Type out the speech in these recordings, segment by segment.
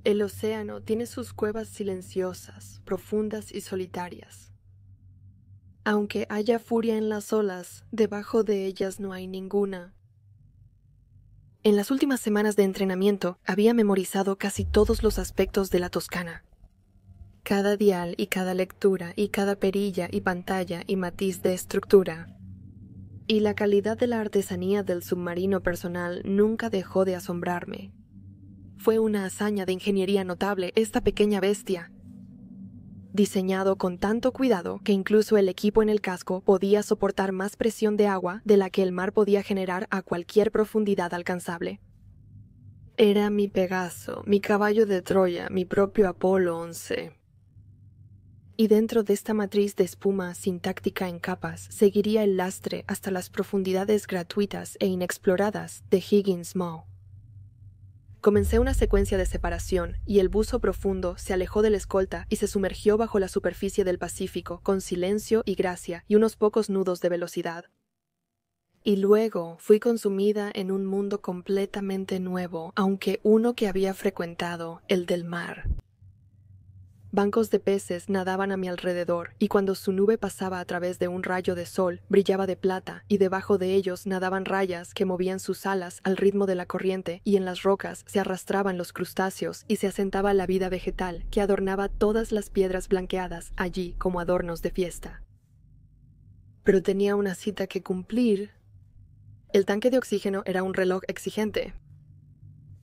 El océano tiene sus cuevas silenciosas, profundas y solitarias. Aunque haya furia en las olas, debajo de ellas no hay ninguna. En las últimas semanas de entrenamiento había memorizado casi todos los aspectos de la Toscana. Cada dial y cada lectura y cada perilla y pantalla y matiz de estructura. Y la calidad de la artesanía del submarino personal nunca dejó de asombrarme. Fue una hazaña de ingeniería notable esta pequeña bestia. Diseñado con tanto cuidado que incluso el equipo en el casco podía soportar más presión de agua de la que el mar podía generar a cualquier profundidad alcanzable. Era mi Pegaso, mi caballo de Troya, mi propio Apolo 11. Y dentro de esta matriz de espuma sintáctica en capas seguiría el lastre hasta las profundidades gratuitas e inexploradas de Higgins Moe. Comencé una secuencia de separación y el buzo profundo se alejó de la escolta y se sumergió bajo la superficie del Pacífico con silencio y gracia y unos pocos nudos de velocidad. Y luego fui consumida en un mundo completamente nuevo, aunque uno que había frecuentado, el del mar. Bancos de peces nadaban a mi alrededor, y cuando su nube pasaba a través de un rayo de sol, brillaba de plata, y debajo de ellos nadaban rayas que movían sus alas al ritmo de la corriente, y en las rocas se arrastraban los crustáceos, y se asentaba la vida vegetal que adornaba todas las piedras blanqueadas allí como adornos de fiesta. Pero tenía una cita que cumplir. El tanque de oxígeno era un reloj exigente.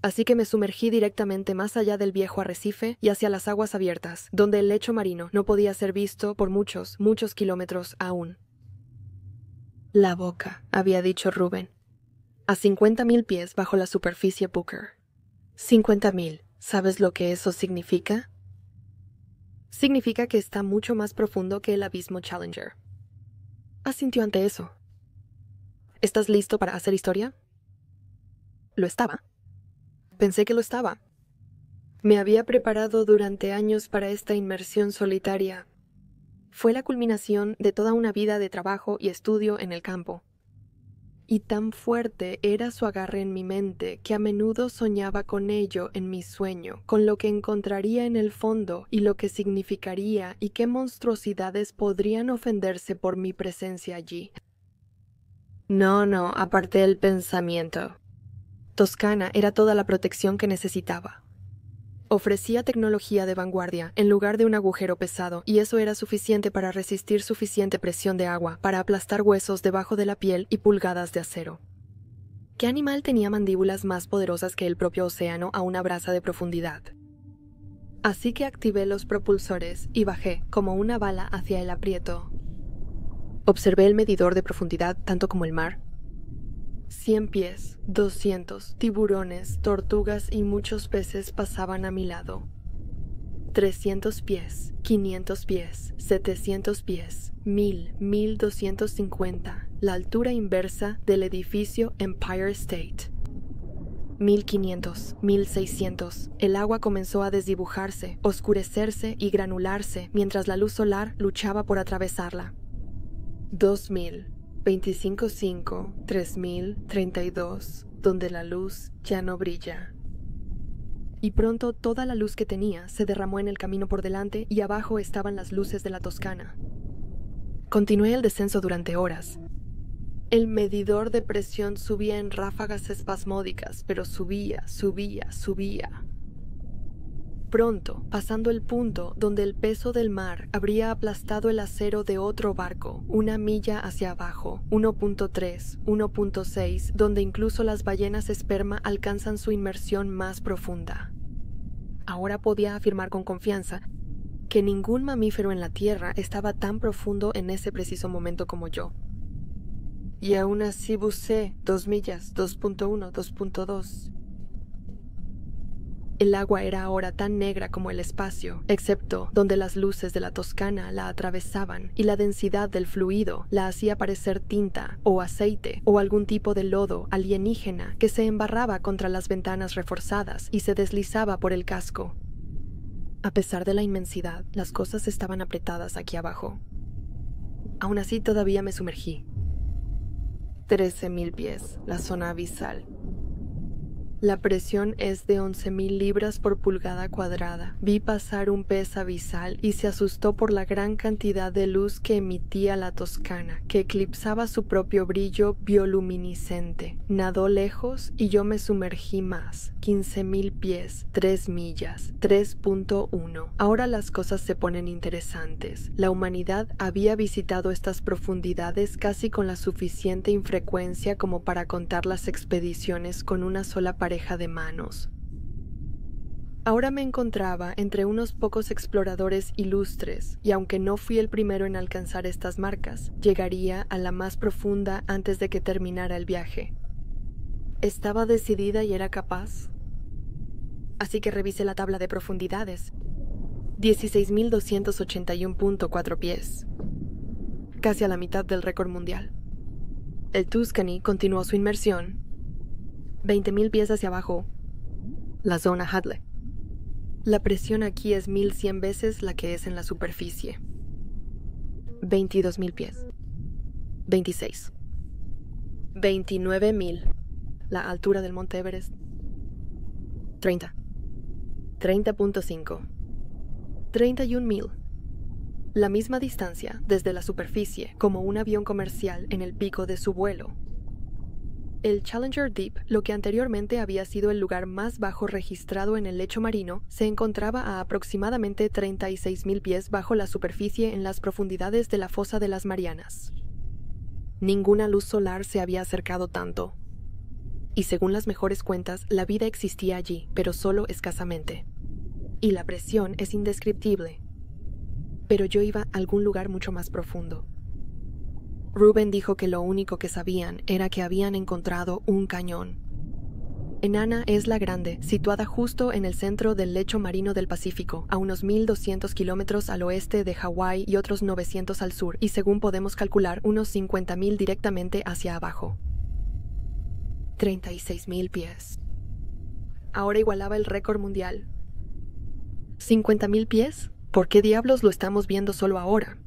Así que me sumergí directamente más allá del viejo arrecife y hacia las aguas abiertas, donde el lecho marino no podía ser visto por muchos, muchos kilómetros aún. La boca, había dicho Rubén. A 50.000 pies bajo la superficie Booker. 50.000, ¿sabes lo que eso significa? Significa que está mucho más profundo que el abismo Challenger. Asintió ante eso. ¿Estás listo para hacer historia? Lo estaba. Pensé que lo estaba. Me había preparado durante años para esta inmersión solitaria. Fue la culminación de toda una vida de trabajo y estudio en el campo. Y tan fuerte era su agarre en mi mente que a menudo soñaba con ello en mi sueño, con lo que encontraría en el fondo y lo que significaría y qué monstruosidades podrían ofenderse por mi presencia allí. No, aparté el pensamiento. Toscana era toda la protección que necesitaba. Ofrecía tecnología de vanguardia en lugar de un agujero pesado, y eso era suficiente para resistir suficiente presión de agua para aplastar huesos debajo de la piel y pulgadas de acero. ¿Qué animal tenía mandíbulas más poderosas que el propio océano a una braza de profundidad? Así que activé los propulsores y bajé como una bala hacia el aprieto. Observé el medidor de profundidad tanto como el mar. 100 pies, 200, tiburones, tortugas y muchos peces pasaban a mi lado. 300 pies, 500 pies, 700 pies, 1000, 1250, la altura inversa del edificio Empire State. 1500, 1600, el agua comenzó a desdibujarse, oscurecerse y granularse mientras la luz solar luchaba por atravesarla. 2000. 25.5, 3.000, 32, donde la luz ya no brilla. Y pronto toda la luz que tenía se derramó en el camino por delante y abajo estaban las luces de la Toscana. Continué el descenso durante horas. El medidor de presión subía en ráfagas espasmódicas, pero subía. Pronto, pasando el punto donde el peso del mar habría aplastado el acero de otro barco, una milla hacia abajo, 1.3, 1.6, donde incluso las ballenas esperma alcanzan su inmersión más profunda. Ahora podía afirmar con confianza que ningún mamífero en la Tierra estaba tan profundo en ese preciso momento como yo. Y aún así buceé 2 millas, 2.1, 2.2... El agua era ahora tan negra como el espacio, excepto donde las luces de la Toscana la atravesaban y la densidad del fluido la hacía parecer tinta o aceite o algún tipo de lodo alienígena que se embarraba contra las ventanas reforzadas y se deslizaba por el casco. A pesar de la inmensidad, las cosas estaban apretadas aquí abajo. Aún así todavía me sumergí. 13.000 pies, la zona abisal. La presión es de 11.000 libras por pulgada cuadrada. Vi pasar un pez abisal y se asustó por la gran cantidad de luz que emitía la Toscana, que eclipsaba su propio brillo bioluminiscente. Nadó lejos y yo me sumergí más. 15.000 pies, 3 millas, 3.1. Ahora las cosas se ponen interesantes. La humanidad había visitado estas profundidades casi con la suficiente infrecuencia como para contar las expediciones con una sola pareja de manos. Ahora me encontraba entre unos pocos exploradores ilustres, y aunque no fui el primero en alcanzar estas marcas, llegaría a la más profunda antes de que terminara el viaje. Estaba decidida y era capaz. Así que revisé la tabla de profundidades. 16.281.4 pies. Casi a la mitad del récord mundial. El Tuscany continuó su inmersión. 20.000 pies hacia abajo. La zona Hadley. La presión aquí es 1.100 veces la que es en la superficie. 22.000 pies. 26. 29.000. La altura del Monte Everest. 30. 30.5. 31.000. La misma distancia desde la superficie como un avión comercial en el pico de su vuelo. El Challenger Deep, lo que anteriormente había sido el lugar más bajo registrado en el lecho marino, se encontraba a aproximadamente 36.000 pies bajo la superficie en las profundidades de la fosa de las Marianas. Ninguna luz solar se había acercado tanto. Y según las mejores cuentas, la vida existía allí, pero solo escasamente. Y la presión es indescriptible. Pero yo iba a algún lugar mucho más profundo. Reuben dijo que lo único que sabían era que habían encontrado un cañón. Enana es la Grande, situada justo en el centro del lecho marino del Pacífico, a unos 1.200 kilómetros al oeste de Hawái y otros 900 al sur, y según podemos calcular, unos 50.000 directamente hacia abajo. 36.000 pies. Ahora igualaba el récord mundial. ¿50.000 pies? ¿Por qué diablos lo estamos viendo solo ahora?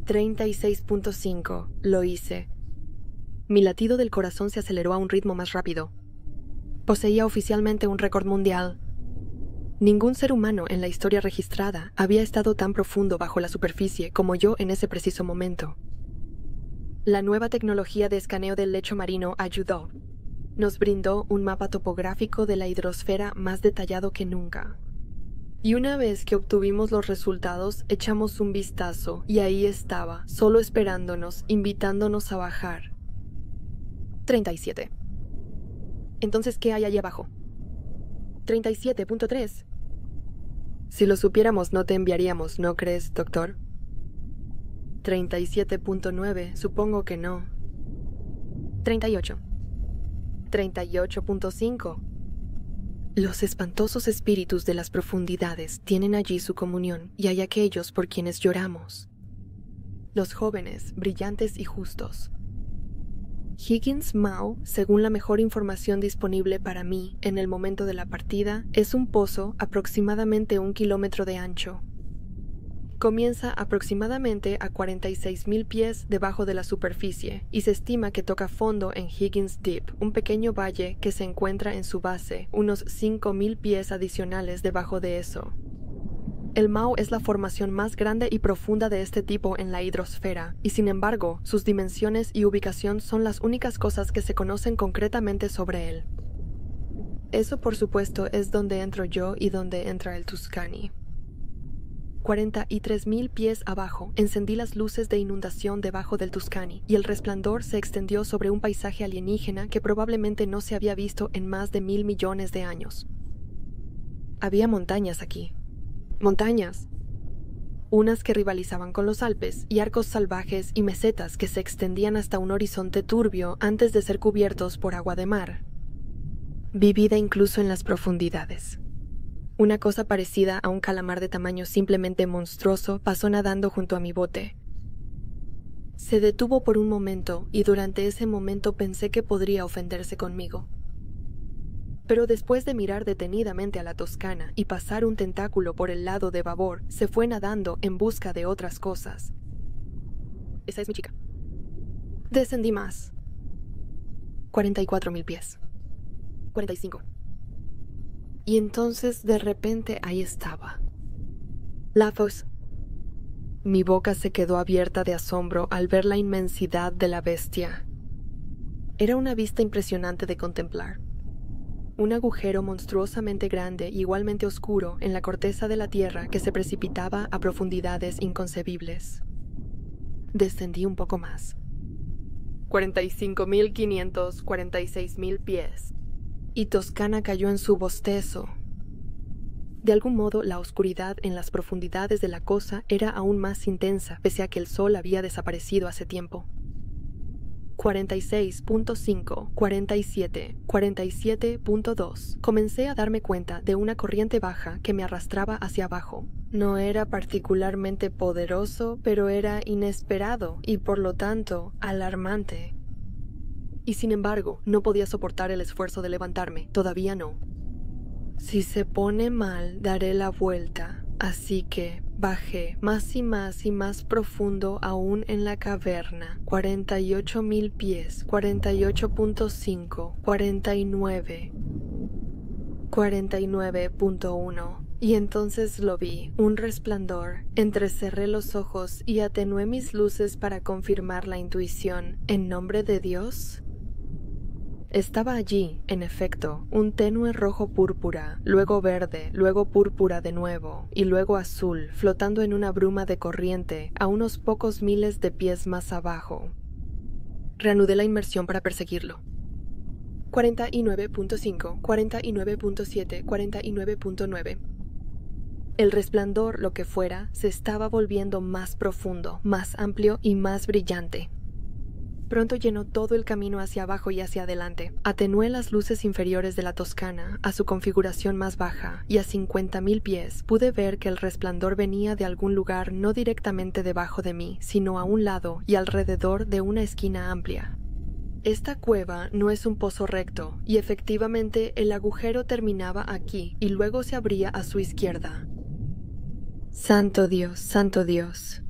36.5. Lo hice. Mi latido del corazón se aceleró a un ritmo más rápido. Poseía oficialmente un récord mundial. Ningún ser humano en la historia registrada había estado tan profundo bajo la superficie como yo en ese preciso momento. La nueva tecnología de escaneo del lecho marino ayudó. Nos brindó un mapa topográfico de la hidrosfera más detallado que nunca. Y una vez que obtuvimos los resultados, echamos un vistazo, y ahí estaba, solo esperándonos, invitándonos a bajar. 37. Entonces, ¿qué hay allí abajo? 37.3. Si lo supiéramos, no te enviaríamos, ¿no crees, doctor? 37.9, supongo que no. 38. 38.5. Los espantosos espíritus de las profundidades tienen allí su comunión, y hay aquellos por quienes lloramos. Los jóvenes, brillantes y justos. Higgins Mao, según la mejor información disponible para mí en el momento de la partida, es un pozo aproximadamente 1 kilómetro de ancho. Comienza aproximadamente a 46.000 pies debajo de la superficie y se estima que toca fondo en Higgins Deep, un pequeño valle que se encuentra en su base, unos 5.000 pies adicionales debajo de eso. El Mao es la formación más grande y profunda de este tipo en la hidrosfera, y sin embargo, sus dimensiones y ubicación son las únicas cosas que se conocen concretamente sobre él. Eso, por supuesto, es donde entro yo y donde entra el Tuscany. 43.000 pies abajo, encendí las luces de inundación debajo del Tuscany, y el resplandor se extendió sobre un paisaje alienígena que probablemente no se había visto en más de 1.000 millones de años. Había montañas aquí. Montañas. Unas que rivalizaban con los Alpes, y arcos salvajes y mesetas que se extendían hasta un horizonte turbio antes de ser cubiertos por agua de mar. Vi vida incluso en las profundidades. Una cosa parecida a un calamar de tamaño simplemente monstruoso pasó nadando junto a mi bote. Se detuvo por un momento y durante ese momento pensé que podría ofenderse conmigo. Pero después de mirar detenidamente a la Toscana y pasar un tentáculo por el lado de babor, se fue nadando en busca de otras cosas. Esa es mi chica. Descendí más. 44.000 pies. 45. Y entonces de repente ahí estaba. Lavos. Mi boca se quedó abierta de asombro al ver la inmensidad de la bestia. Era una vista impresionante de contemplar. Un agujero monstruosamente grande y igualmente oscuro en la corteza de la tierra que se precipitaba a profundidades inconcebibles. Descendí un poco más. 45.500, 46.000 pies. Y Toscana cayó en su bostezo. De algún modo, la oscuridad en las profundidades de la cosa era aún más intensa, pese a que el sol había desaparecido hace tiempo. 46.5, 47, 47.2. Comencé a darme cuenta de una corriente baja que me arrastraba hacia abajo. No era particularmente poderoso, pero era inesperado y por lo tanto alarmante. Y sin embargo, no podía soportar el esfuerzo de levantarme, todavía no. Si se pone mal, daré la vuelta. Así que bajé más y más profundo aún en la caverna. 48.000 pies, 48.5, 49, 49.1. Y entonces lo vi, un resplandor. Entrecerré los ojos y atenué mis luces para confirmar la intuición. ¿En nombre de Dios? Estaba allí, en efecto, un tenue rojo púrpura, luego verde, luego púrpura de nuevo, y luego azul, flotando en una bruma de corriente a unos pocos miles de pies más abajo. Reanudé la inmersión para perseguirlo. 49.5, 49.7, 49.9. El resplandor, lo que fuera, se estaba volviendo más profundo, más amplio y más brillante. Pronto llenó todo el camino hacia abajo y hacia adelante. Atenué las luces inferiores de la Toscana a su configuración más baja, y a 50.000 pies pude ver que el resplandor venía de algún lugar no directamente debajo de mí, sino a un lado y alrededor de una esquina amplia. Esta cueva no es un pozo recto, y efectivamente el agujero terminaba aquí y luego se abría a su izquierda. ¡Santo Dios, santo Dios!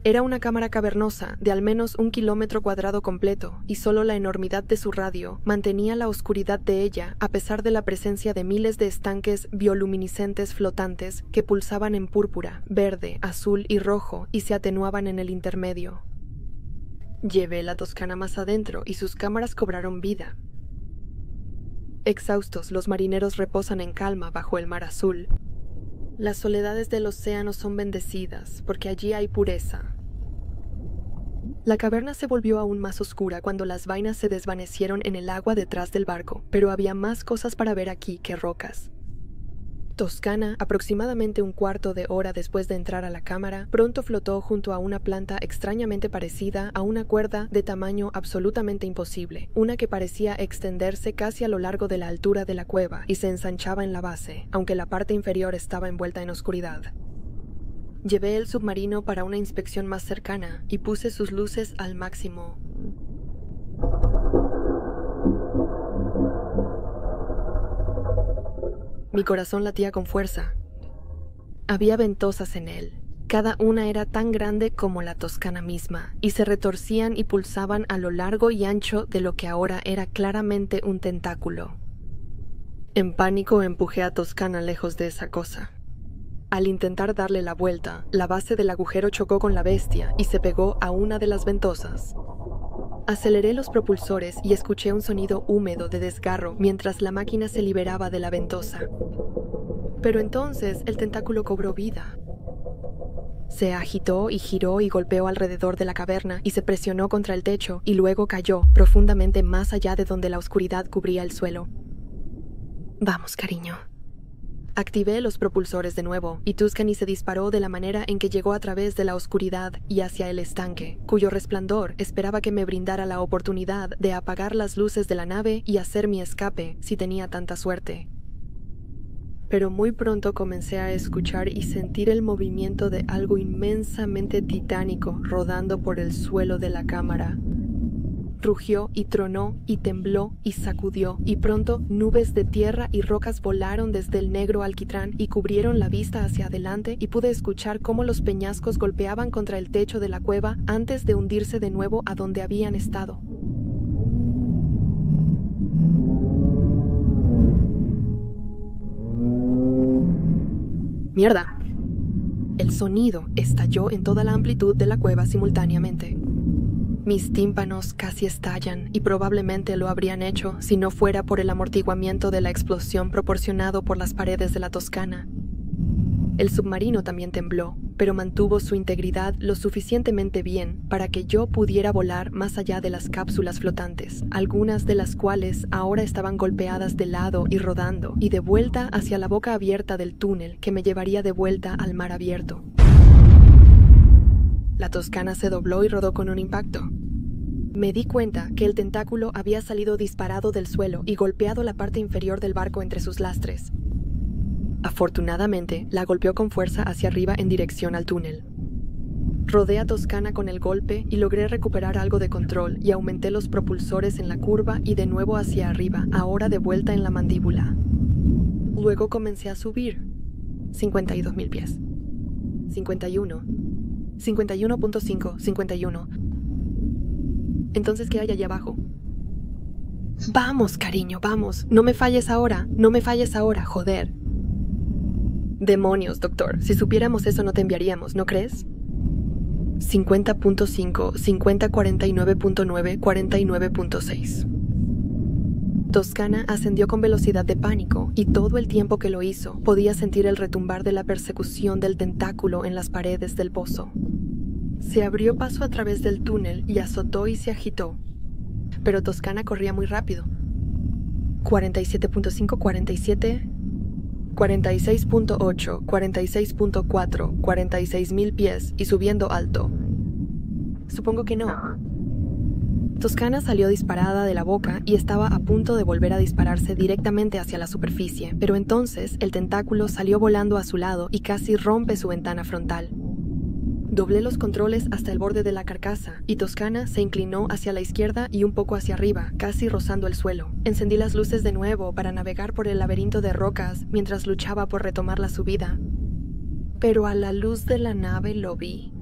Era una cámara cavernosa de al menos 1 kilómetro cuadrado completo, y solo la enormidad de su radio mantenía la oscuridad de ella a pesar de la presencia de miles de estanques bioluminiscentes flotantes que pulsaban en púrpura, verde, azul y rojo y se atenuaban en el intermedio. Llevé la Toscana más adentro y sus cámaras cobraron vida. Exhaustos, los marineros reposan en calma bajo el mar azul. Las soledades del océano son bendecidas, porque allí hay pureza. La caverna se volvió aún más oscura cuando las vainas se desvanecieron en el agua detrás del barco, pero había más cosas para ver aquí que rocas. Toscana, aproximadamente un cuarto de hora después de entrar a la cámara, pronto flotó junto a una planta extrañamente parecida a una cuerda de tamaño absolutamente imposible, una que parecía extenderse casi a lo largo de la altura de la cueva y se ensanchaba en la base, aunque la parte inferior estaba envuelta en oscuridad. Llevé el submarino para una inspección más cercana y puse sus luces al máximo. Mi corazón latía con fuerza. Había ventosas en él. Cada una era tan grande como la Toscana misma, y se retorcían y pulsaban a lo largo y ancho de lo que ahora era claramente un tentáculo. En pánico empujé a Toscana lejos de esa cosa. Al intentar darle la vuelta, la base del agujero chocó con la bestia y se pegó a una de las ventosas. Aceleré los propulsores y escuché un sonido húmedo de desgarro mientras la máquina se liberaba de la ventosa. Pero entonces el tentáculo cobró vida. Se agitó y giró y golpeó alrededor de la caverna y se presionó contra el techo y luego cayó profundamente más allá de donde la oscuridad cubría el suelo. Vamos, cariño. Activé los propulsores de nuevo, y Tuscany se disparó de la manera en que llegó a través de la oscuridad y hacia el estanque, cuyo resplandor esperaba que me brindara la oportunidad de apagar las luces de la nave y hacer mi escape, si tenía tanta suerte. Pero muy pronto comencé a escuchar y sentir el movimiento de algo inmensamente titánico rodando por el suelo de la cámara. Rugió y tronó y tembló y sacudió, y pronto nubes de tierra y rocas volaron desde el negro alquitrán y cubrieron la vista hacia adelante, y pude escuchar cómo los peñascos golpeaban contra el techo de la cueva antes de hundirse de nuevo a donde habían estado. ¡Mierda! El sonido estalló en toda la amplitud de la cueva simultáneamente. Mis tímpanos casi estallan y probablemente lo habrían hecho si no fuera por el amortiguamiento de la explosión proporcionado por las paredes de la Toscana. El submarino también tembló, pero mantuvo su integridad lo suficientemente bien para que yo pudiera volar más allá de las cápsulas flotantes, algunas de las cuales ahora estaban golpeadas de lado y rodando, y de vuelta hacia la boca abierta del túnel que me llevaría de vuelta al mar abierto. La Toscana se dobló y rodó con un impacto. Me di cuenta que el tentáculo había salido disparado del suelo y golpeado la parte inferior del barco entre sus lastres. Afortunadamente, la golpeó con fuerza hacia arriba en dirección al túnel. Rodé a Toscana con el golpe y logré recuperar algo de control y aumenté los propulsores en la curva y de nuevo hacia arriba, ahora de vuelta en la mandíbula. Luego comencé a subir. 52.000 pies. 51. 51.5. 51. Entonces, ¿qué hay allá abajo? Vamos, cariño, vamos. No me falles ahora. No me falles ahora, joder. Demonios, doctor. Si supiéramos eso no te enviaríamos, ¿no crees? 50.5, 50.49.9, 49.6. Toscana ascendió con velocidad de pánico, y todo el tiempo que lo hizo, podía sentir el retumbar de la persecución del tentáculo en las paredes del pozo. Se abrió paso a través del túnel y azotó y se agitó. Pero Toscana corría muy rápido. 47.5, 47... 46.8, 46.4, 46.000 pies y subiendo alto. Supongo que no. Toscana salió disparada de la boca y estaba a punto de volver a dispararse directamente hacia la superficie, pero entonces el tentáculo salió volando a su lado y casi rompe su ventana frontal. Doblé los controles hasta el borde de la carcasa y Toscana se inclinó hacia la izquierda y un poco hacia arriba, casi rozando el suelo. Encendí las luces de nuevo para navegar por el laberinto de rocas mientras luchaba por retomar la subida. Pero a la luz de la nave lo vi.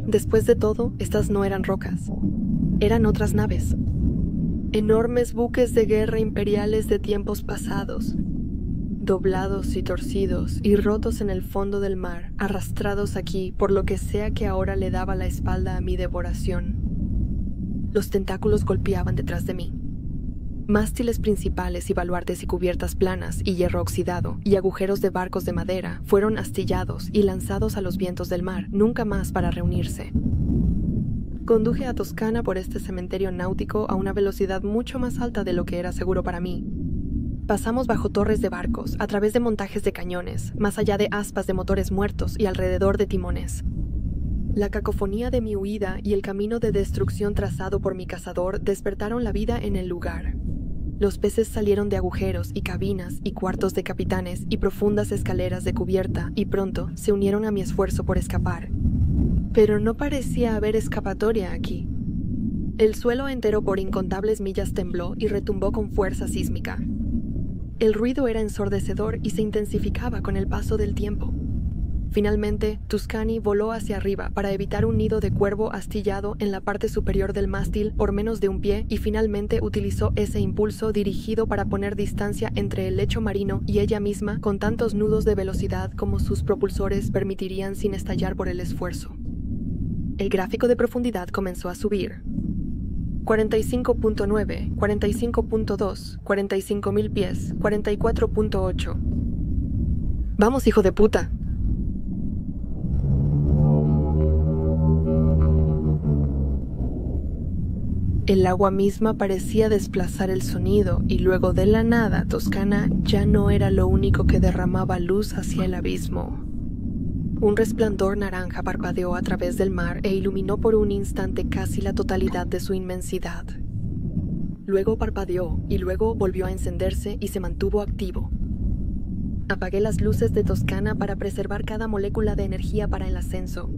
Después de todo, estas no eran rocas. Eran otras naves. Enormes buques de guerra imperiales de tiempos pasados, doblados y torcidos y rotos en el fondo del mar, arrastrados aquí por lo que sea que ahora le daba la espalda a mi devoración. Los tentáculos golpeaban detrás de mí. Mástiles principales y baluartes y cubiertas planas y hierro oxidado y agujeros de barcos de madera fueron astillados y lanzados a los vientos del mar, nunca más para reunirse. Conduje a Toscana por este cementerio náutico a una velocidad mucho más alta de lo que era seguro para mí. Pasamos bajo torres de barcos, a través de montajes de cañones, más allá de aspas de motores muertos y alrededor de timones. La cacofonía de mi huida y el camino de destrucción trazado por mi cazador despertaron la vida en el lugar. Los peces salieron de agujeros y cabinas y cuartos de capitanes y profundas escaleras de cubierta y pronto se unieron a mi esfuerzo por escapar. Pero no parecía haber escapatoria aquí. El suelo entero por incontables millas tembló y retumbó con fuerza sísmica. El ruido era ensordecedor y se intensificaba con el paso del tiempo. Finalmente, Tuscany voló hacia arriba para evitar un nido de cuervo astillado en la parte superior del mástil por menos de un pie y finalmente utilizó ese impulso dirigido para poner distancia entre el lecho marino y ella misma con tantos nudos de velocidad como sus propulsores permitirían sin estallar por el esfuerzo. El gráfico de profundidad comenzó a subir. 45.9, 45.2, 45.000 pies, 44.8. ¡Vamos, hijo de puta! El agua misma parecía desplazar el sonido y luego de la nada Toscana ya no era lo único que derramaba luz hacia el abismo. Un resplandor naranja parpadeó a través del mar e iluminó por un instante casi la totalidad de su inmensidad. Luego parpadeó y luego volvió a encenderse y se mantuvo activo. Apagué las luces de Toscana para preservar cada molécula de energía para el ascenso.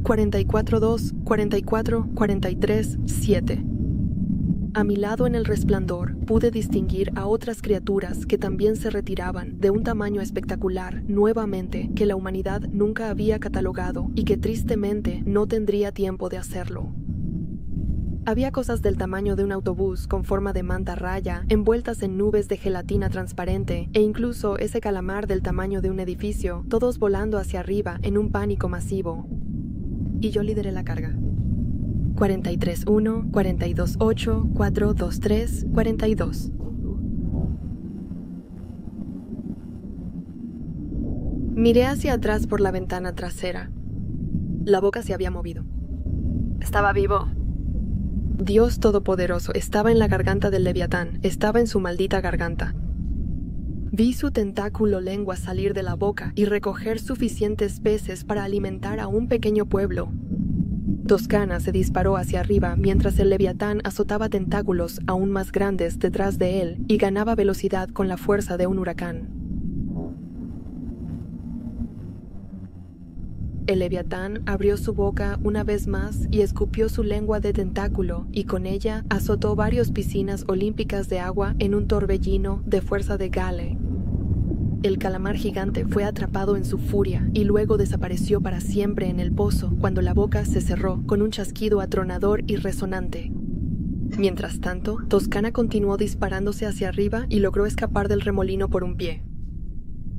44.2, 44, 43, 7. A mi lado en el resplandor pude distinguir a otras criaturas que también se retiraban de un tamaño espectacular nuevamente que la humanidad nunca había catalogado y que tristemente no tendría tiempo de hacerlo. Había cosas del tamaño de un autobús con forma de manta raya, envueltas en nubes de gelatina transparente, e incluso ese calamar del tamaño de un edificio, todos volando hacia arriba en un pánico masivo. Y yo lideré la carga. 43-1, 42-8, 4-2-3, 42. Miré hacia atrás por la ventana trasera. La boca se había movido. Estaba vivo. Dios Todopoderoso estaba en la garganta del Leviatán, estaba en su maldita garganta. Vi su tentáculo lengua salir de la boca y recoger suficientes peces para alimentar a un pequeño pueblo. Toscana se disparó hacia arriba mientras el Leviatán azotaba tentáculos aún más grandes detrás de él y ganaba velocidad con la fuerza de un huracán. El Leviatán abrió su boca una vez más y escupió su lengua de tentáculo y con ella azotó varias piscinas olímpicas de agua en un torbellino de fuerza de Gale. El calamar gigante fue atrapado en su furia y luego desapareció para siempre en el pozo cuando la boca se cerró con un chasquido atronador y resonante. Mientras tanto, Toscana continuó disparándose hacia arriba y logró escapar del remolino por un pie.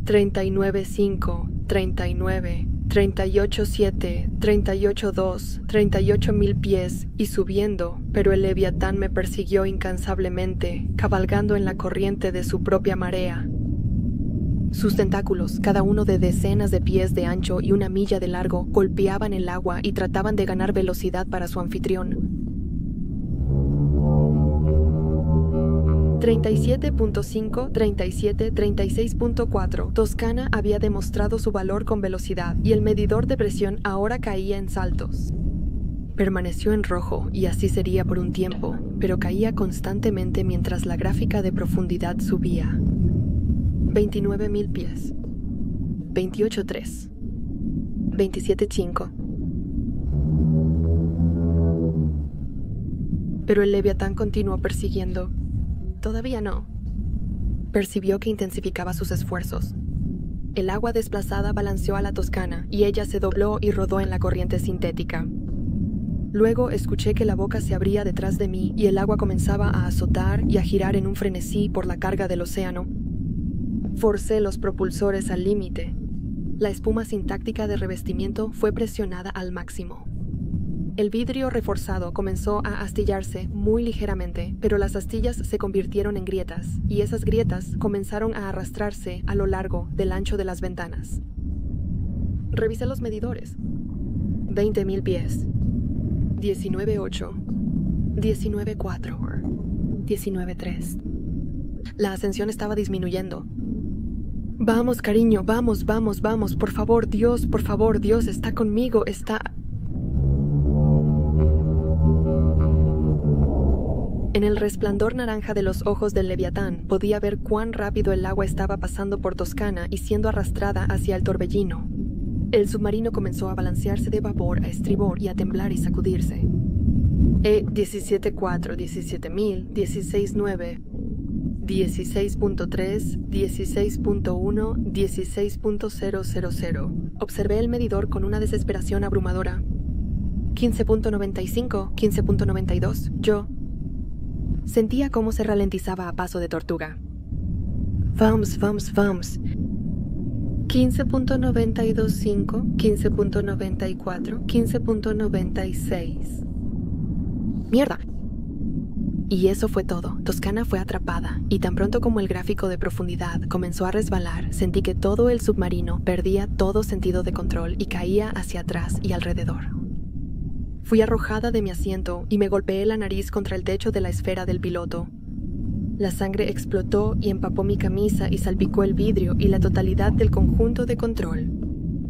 39-5, 39, 38-7, 38-2, 38.000 pies y subiendo, pero el Leviatán me persiguió incansablemente, cabalgando en la corriente de su propia marea. Sus tentáculos, cada uno de decenas de pies de ancho y 1 milla de largo, golpeaban el agua y trataban de ganar velocidad para su anfitrión. 37.5, 37, 36.4. Toscana había demostrado su valor con velocidad y el medidor de presión ahora caía en saltos. Permaneció en rojo y así sería por un tiempo, pero caía constantemente mientras la gráfica de profundidad subía. 29.000 pies. 28.3. 27.5. Pero el Leviatán continuó persiguiendo. Todavía no. Percibió que intensificaba sus esfuerzos. El agua desplazada balanceó a la Toscana y ella se dobló y rodó en la corriente sintética. Luego escuché que la boca se abría detrás de mí y el agua comenzaba a azotar y a girar en un frenesí por la carga del océano. Forcé los propulsores al límite. La espuma sintáctica de revestimiento fue presionada al máximo. El vidrio reforzado comenzó a astillarse muy ligeramente, pero las astillas se convirtieron en grietas, y esas grietas comenzaron a arrastrarse a lo largo del ancho de las ventanas. Revisé los medidores. 20.000 pies. 19.8. 19.4. 19.3. La ascensión estaba disminuyendo. Vamos, cariño, vamos, vamos, vamos, por favor, Dios, está conmigo, está... En el resplandor naranja de los ojos del Leviatán podía ver cuán rápido el agua estaba pasando por Toscana y siendo arrastrada hacia el torbellino. El submarino comenzó a balancearse de babor a estribor y a temblar y sacudirse. 17.4, 17.000, 16.9, 16.3, 16.1, 16.000. Observé el medidor con una desesperación abrumadora. 15.95, 15.92, yo... Sentía cómo se ralentizaba a paso de tortuga. Vamos. 15.925, 15.94, 15.96. ¡Mierda! Y eso fue todo. Toscana fue atrapada, y tan pronto como el gráfico de profundidad comenzó a resbalar, sentí que todo el submarino perdía todo sentido de control y caía hacia atrás y alrededor. Fui arrojada de mi asiento y me golpeé la nariz contra el techo de la esfera del piloto. La sangre explotó y empapó mi camisa y salpicó el vidrio y la totalidad del conjunto de control.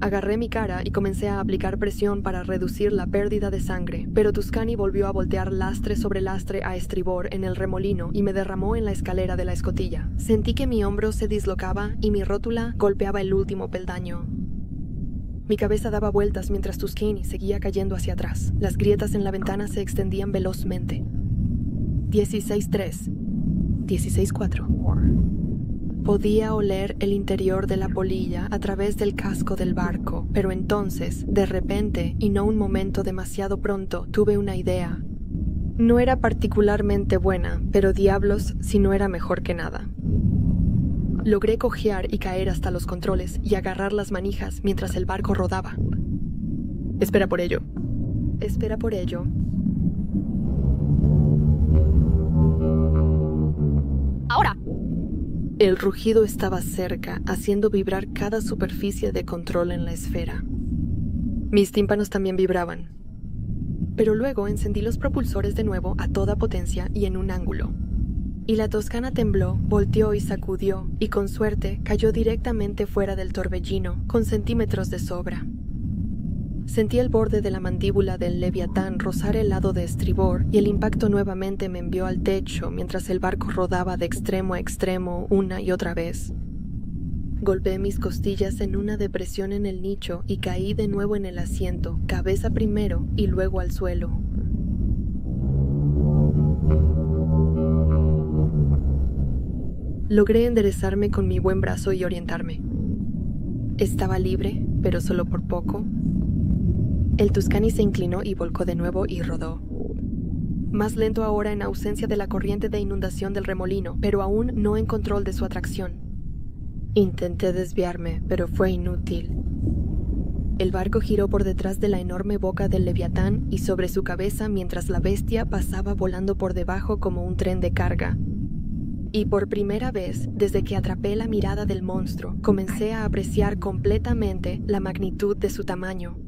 Agarré mi cara y comencé a aplicar presión para reducir la pérdida de sangre, pero Tuscany volvió a voltear lastre sobre lastre a estribor en el remolino y me derramó en la escalera de la escotilla. Sentí que mi hombro se dislocaba y mi rótula golpeaba el último peldaño. Mi cabeza daba vueltas mientras Tuscany seguía cayendo hacia atrás. Las grietas en la ventana se extendían velozmente. 16.3. 16.4. Podía oler el interior de la polilla a través del casco del barco, pero entonces, de repente, y no un momento demasiado pronto, tuve una idea. No era particularmente buena, pero diablos si no era mejor que nada. Logré cojear y caer hasta los controles y agarrar las manijas mientras el barco rodaba. Espera por ello. Espera por ello. ¡Ahora! El rugido estaba cerca, haciendo vibrar cada superficie de control en la esfera. Mis tímpanos también vibraban. Pero luego encendí los propulsores de nuevo a toda potencia y en un ángulo. Y la Toscana tembló, volteó y sacudió, y con suerte cayó directamente fuera del torbellino, con centímetros de sobra. Sentí el borde de la mandíbula del Leviatán rozar el lado de estribor y el impacto nuevamente me envió al techo mientras el barco rodaba de extremo a extremo una y otra vez. Golpeé mis costillas en una depresión en el nicho y caí de nuevo en el asiento, cabeza primero y luego al suelo. Logré enderezarme con mi buen brazo y orientarme. Estaba libre, pero solo por poco. El Tuscany se inclinó y volcó de nuevo y rodó. Más lento ahora en ausencia de la corriente de inundación del remolino, pero aún no en control de su atracción. Intenté desviarme, pero fue inútil. El barco giró por detrás de la enorme boca del Leviatán y sobre su cabeza mientras la bestia pasaba volando por debajo como un tren de carga. Y por primera vez, desde que atrapé la mirada del monstruo, comencé a apreciar completamente la magnitud de su tamaño.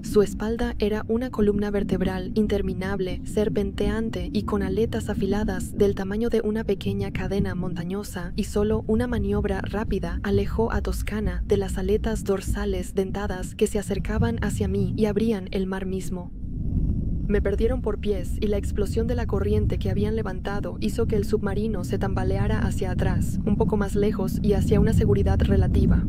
Su espalda era una columna vertebral interminable, serpenteante y con aletas afiladas del tamaño de una pequeña cadena montañosa, y solo una maniobra rápida alejó a Toscana de las aletas dorsales dentadas que se acercaban hacia mí y abrían el mar mismo. Me perdieron por pies y la explosión de la corriente que habían levantado hizo que el submarino se tambaleara hacia atrás, un poco más lejos y hacia una seguridad relativa.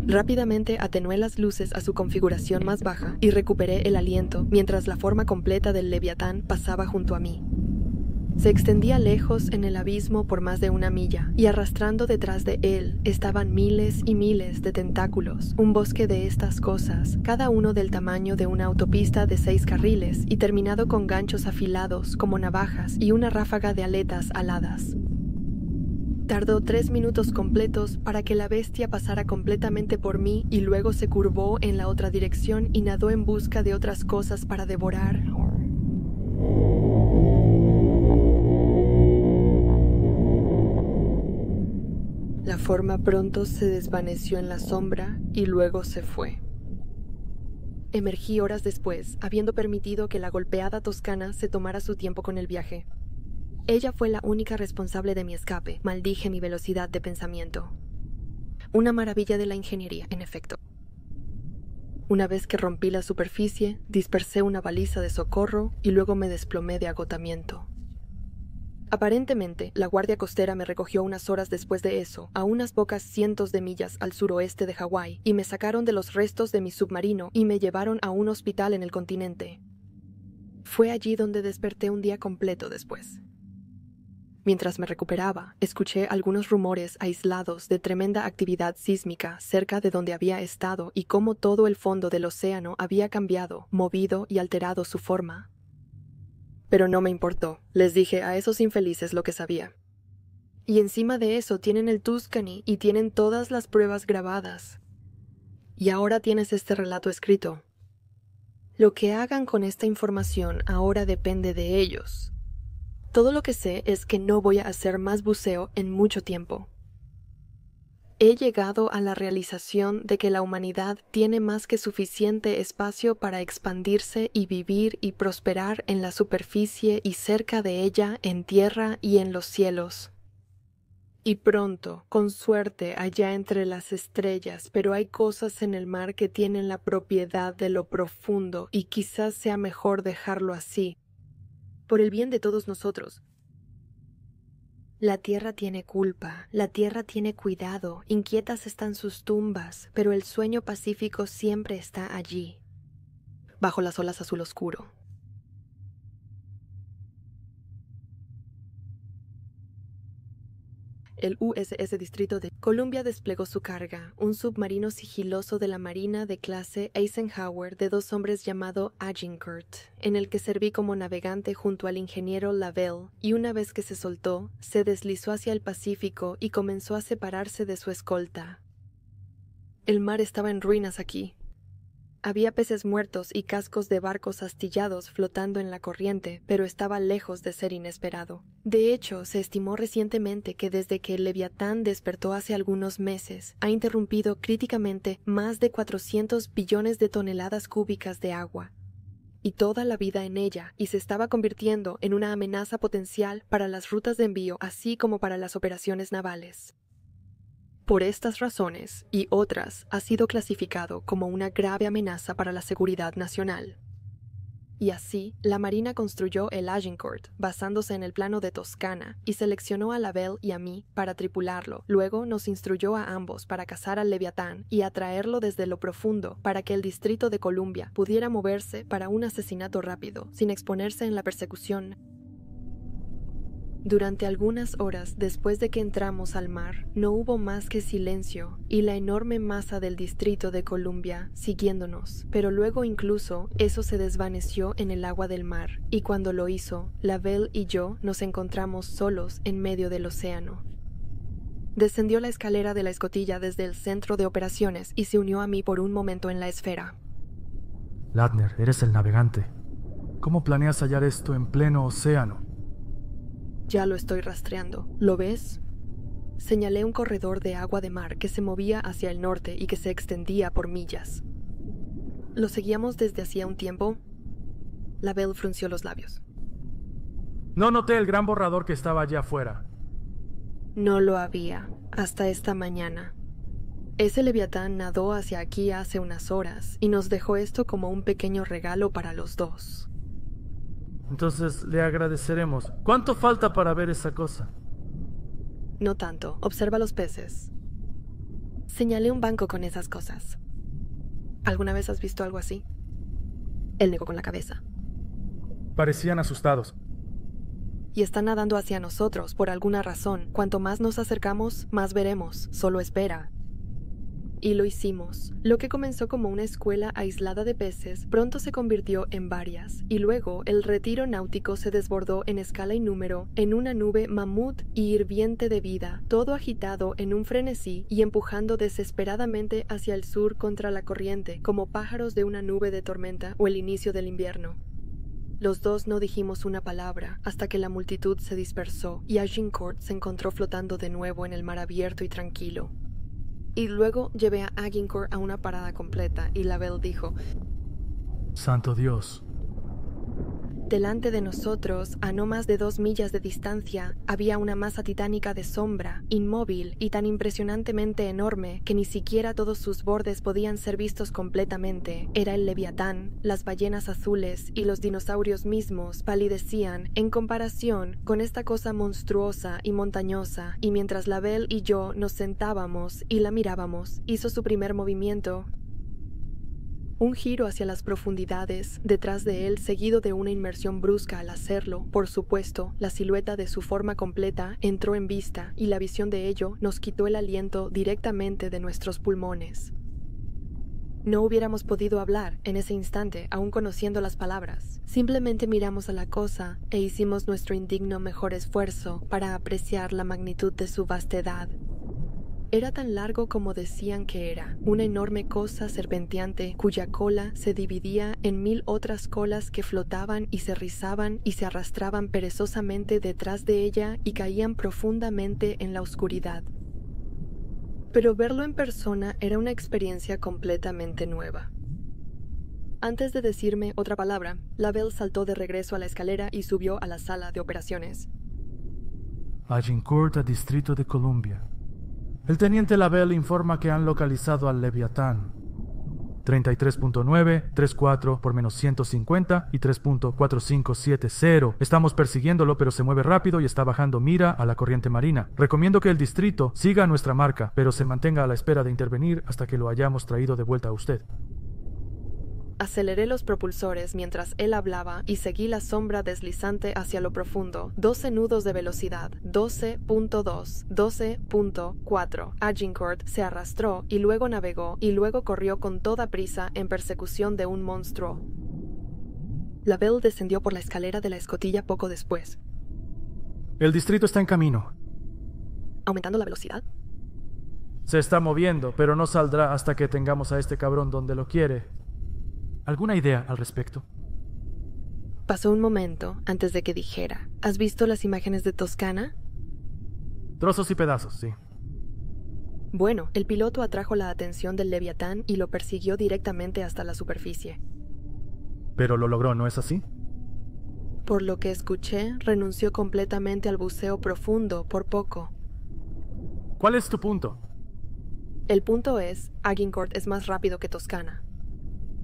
Rápidamente atenué las luces a su configuración más baja y recuperé el aliento mientras la forma completa del Leviatán pasaba junto a mí. Se extendía lejos en el abismo por más de 1 milla, y arrastrando detrás de él estaban miles y miles de tentáculos, un bosque de estas cosas, cada uno del tamaño de una autopista de 6 carriles y terminado con ganchos afilados como navajas y una ráfaga de aletas aladas. Tardó 3 minutos completos para que la bestia pasara completamente por mí y luego se curvó en la otra dirección y nadó en busca de otras cosas para devorar. La forma pronto se desvaneció en la sombra y luego se fue. Emergí horas después, habiendo permitido que la golpeada Toscana se tomara su tiempo con el viaje. Ella fue la única responsable de mi escape, maldije mi velocidad de pensamiento. Una maravilla de la ingeniería, en efecto. Una vez que rompí la superficie, dispersé una baliza de socorro y luego me desplomé de agotamiento. Aparentemente, la Guardia Costera me recogió unas horas después de eso, a unas pocas cientos de millas al suroeste de Hawái, y me sacaron de los restos de mi submarino y me llevaron a un hospital en el continente. Fue allí donde desperté un día completo después. Mientras me recuperaba, escuché algunos rumores aislados de tremenda actividad sísmica cerca de donde había estado y cómo todo el fondo del océano había cambiado, movido y alterado su forma. Pero no me importó, les dije a esos infelices lo que sabía. Y encima de eso tienen el Tuscany y tienen todas las pruebas grabadas. Y ahora tienes este relato escrito. Lo que hagan con esta información ahora depende de ellos. Todo lo que sé es que no voy a hacer más buceo en mucho tiempo. He llegado a la realización de que la humanidad tiene más que suficiente espacio para expandirse y vivir y prosperar en la superficie y cerca de ella, en tierra y en los cielos. Y pronto, con suerte, allá entre las estrellas, pero hay cosas en el mar que tienen la propiedad de lo profundo y quizás sea mejor dejarlo así. Por el bien de todos nosotros. La tierra tiene culpa, la tierra tiene cuidado, inquietas están sus tumbas, pero el sueño pacífico siempre está allí, bajo las olas azul oscuro. El USS Distrito de Columbia desplegó su carga, un submarino sigiloso de la Marina de clase Eisenhower de 2 hombres llamado Agincourt, en el que serví como navegante junto al ingeniero Lavelle, y una vez que se soltó, se deslizó hacia el Pacífico y comenzó a separarse de su escolta. El mar estaba en ruinas aquí. Había peces muertos y cascos de barcos astillados flotando en la corriente, pero estaba lejos de ser inesperado. De hecho, se estimó recientemente que desde que el Leviatán despertó hace algunos meses, ha interrumpido críticamente más de 400 billones de toneladas cúbicas de agua, y toda la vida en ella, y se estaba convirtiendo en una amenaza potencial para las rutas de envío, así como para las operaciones navales. Por estas razones y otras, ha sido clasificado como una grave amenaza para la seguridad nacional. Y así, la Marina construyó el Agincourt, basándose en el plano de Toscana, y seleccionó a Lavelle y a mí para tripularlo. Luego nos instruyó a ambos para cazar al Leviatán y atraerlo desde lo profundo para que el Distrito de Columbia pudiera moverse para un asesinato rápido, sin exponerse en la persecución. Durante algunas horas después de que entramos al mar, no hubo más que silencio y la enorme masa del Distrito de Columbia siguiéndonos, pero luego incluso eso se desvaneció en el agua del mar, y cuando lo hizo, Lavelle y yo nos encontramos solos en medio del océano. Descendió la escalera de la escotilla desde el centro de operaciones y se unió a mí por un momento en la esfera. Ladner, eres el navegante. ¿Cómo planeas hallar esto en pleno océano? Ya lo estoy rastreando. ¿Lo ves? Señalé un corredor de agua de mar que se movía hacia el norte y que se extendía por millas. ¿Lo seguíamos desde hacía un tiempo? Lavelle frunció los labios. No noté el gran borrador que estaba allá afuera. No lo había, hasta esta mañana. Ese Leviatán nadó hacia aquí hace unas horas y nos dejó esto como un pequeño regalo para los dos. Entonces le agradeceremos. ¿Cuánto falta para ver esa cosa? No tanto. Observa los peces. Señalé un banco con esas cosas. ¿Alguna vez has visto algo así? Él negó con la cabeza. Parecían asustados. Y están nadando hacia nosotros por alguna razón. Cuanto más nos acercamos, más veremos. Solo espera. Y lo hicimos. Lo que comenzó como una escuela aislada de peces pronto se convirtió en varias, y luego el retiro náutico se desbordó en escala y número en una nube mamut y hirviente de vida, todo agitado en un frenesí y empujando desesperadamente hacia el sur contra la corriente, como pájaros de una nube de tormenta o el inicio del invierno. Los dos no dijimos una palabra hasta que la multitud se dispersó y Agincourt se encontró flotando de nuevo en el mar abierto y tranquilo. Y luego llevé a Agincourt a una parada completa y Lavelle dijo: ¡Santo Dios! Delante de nosotros, a no más de 2 millas de distancia, había una masa titánica de sombra, inmóvil y tan impresionantemente enorme que ni siquiera todos sus bordes podían ser vistos completamente. Era el Leviatán, las ballenas azules y los dinosaurios mismos palidecían en comparación con esta cosa monstruosa y montañosa, y mientras Lavelle y yo nos sentábamos y la mirábamos, hizo su primer movimiento. Un giro hacia las profundidades, detrás de él seguido de una inmersión brusca al hacerlo. Por supuesto, la silueta de su forma completa entró en vista y la visión de ello nos quitó el aliento directamente de nuestros pulmones. No hubiéramos podido hablar en ese instante, aún conociendo las palabras. Simplemente miramos a la cosa e hicimos nuestro indigno mejor esfuerzo para apreciar la magnitud de su vastedad. Era tan largo como decían que era, una enorme cosa serpenteante cuya cola se dividía en 1000 otras colas que flotaban y se rizaban y se arrastraban perezosamente detrás de ella y caían profundamente en la oscuridad. Pero verlo en persona era una experiencia completamente nueva. Antes de decirme otra palabra, Lavelle saltó de regreso a la escalera y subió a la sala de operaciones. Agincourt, Distrito de Columbia. El teniente Lavelle informa que han localizado al Leviatán. 33.9, 34 por menos 150 y 3.4570. Estamos persiguiéndolo, pero se mueve rápido y está bajando mira a la corriente marina. Recomiendo que el distrito siga nuestra marca, pero se mantenga a la espera de intervenir hasta que lo hayamos traído de vuelta a usted. Aceleré los propulsores mientras él hablaba y seguí la sombra deslizante hacia lo profundo. 12 nudos de velocidad. 12.2, 12.4. Agincourt se arrastró y luego navegó y luego corrió con toda prisa en persecución de un monstruo. La Belle descendió por la escalera de la escotilla poco después. El distrito está en camino. ¿Aumentando la velocidad? Se está moviendo, pero no saldrá hasta que tengamos a este cabrón donde lo quiere. ¿Alguna idea al respecto? Pasó un momento antes de que dijera: ¿Has visto las imágenes de Toscana? Trozos y pedazos, sí. Bueno, el piloto atrajo la atención del Leviatán y lo persiguió directamente hasta la superficie. Pero lo logró, ¿no es así? Por lo que escuché, renunció completamente al buceo profundo por poco. ¿Cuál es tu punto? El punto es, Agincourt es más rápido que Toscana.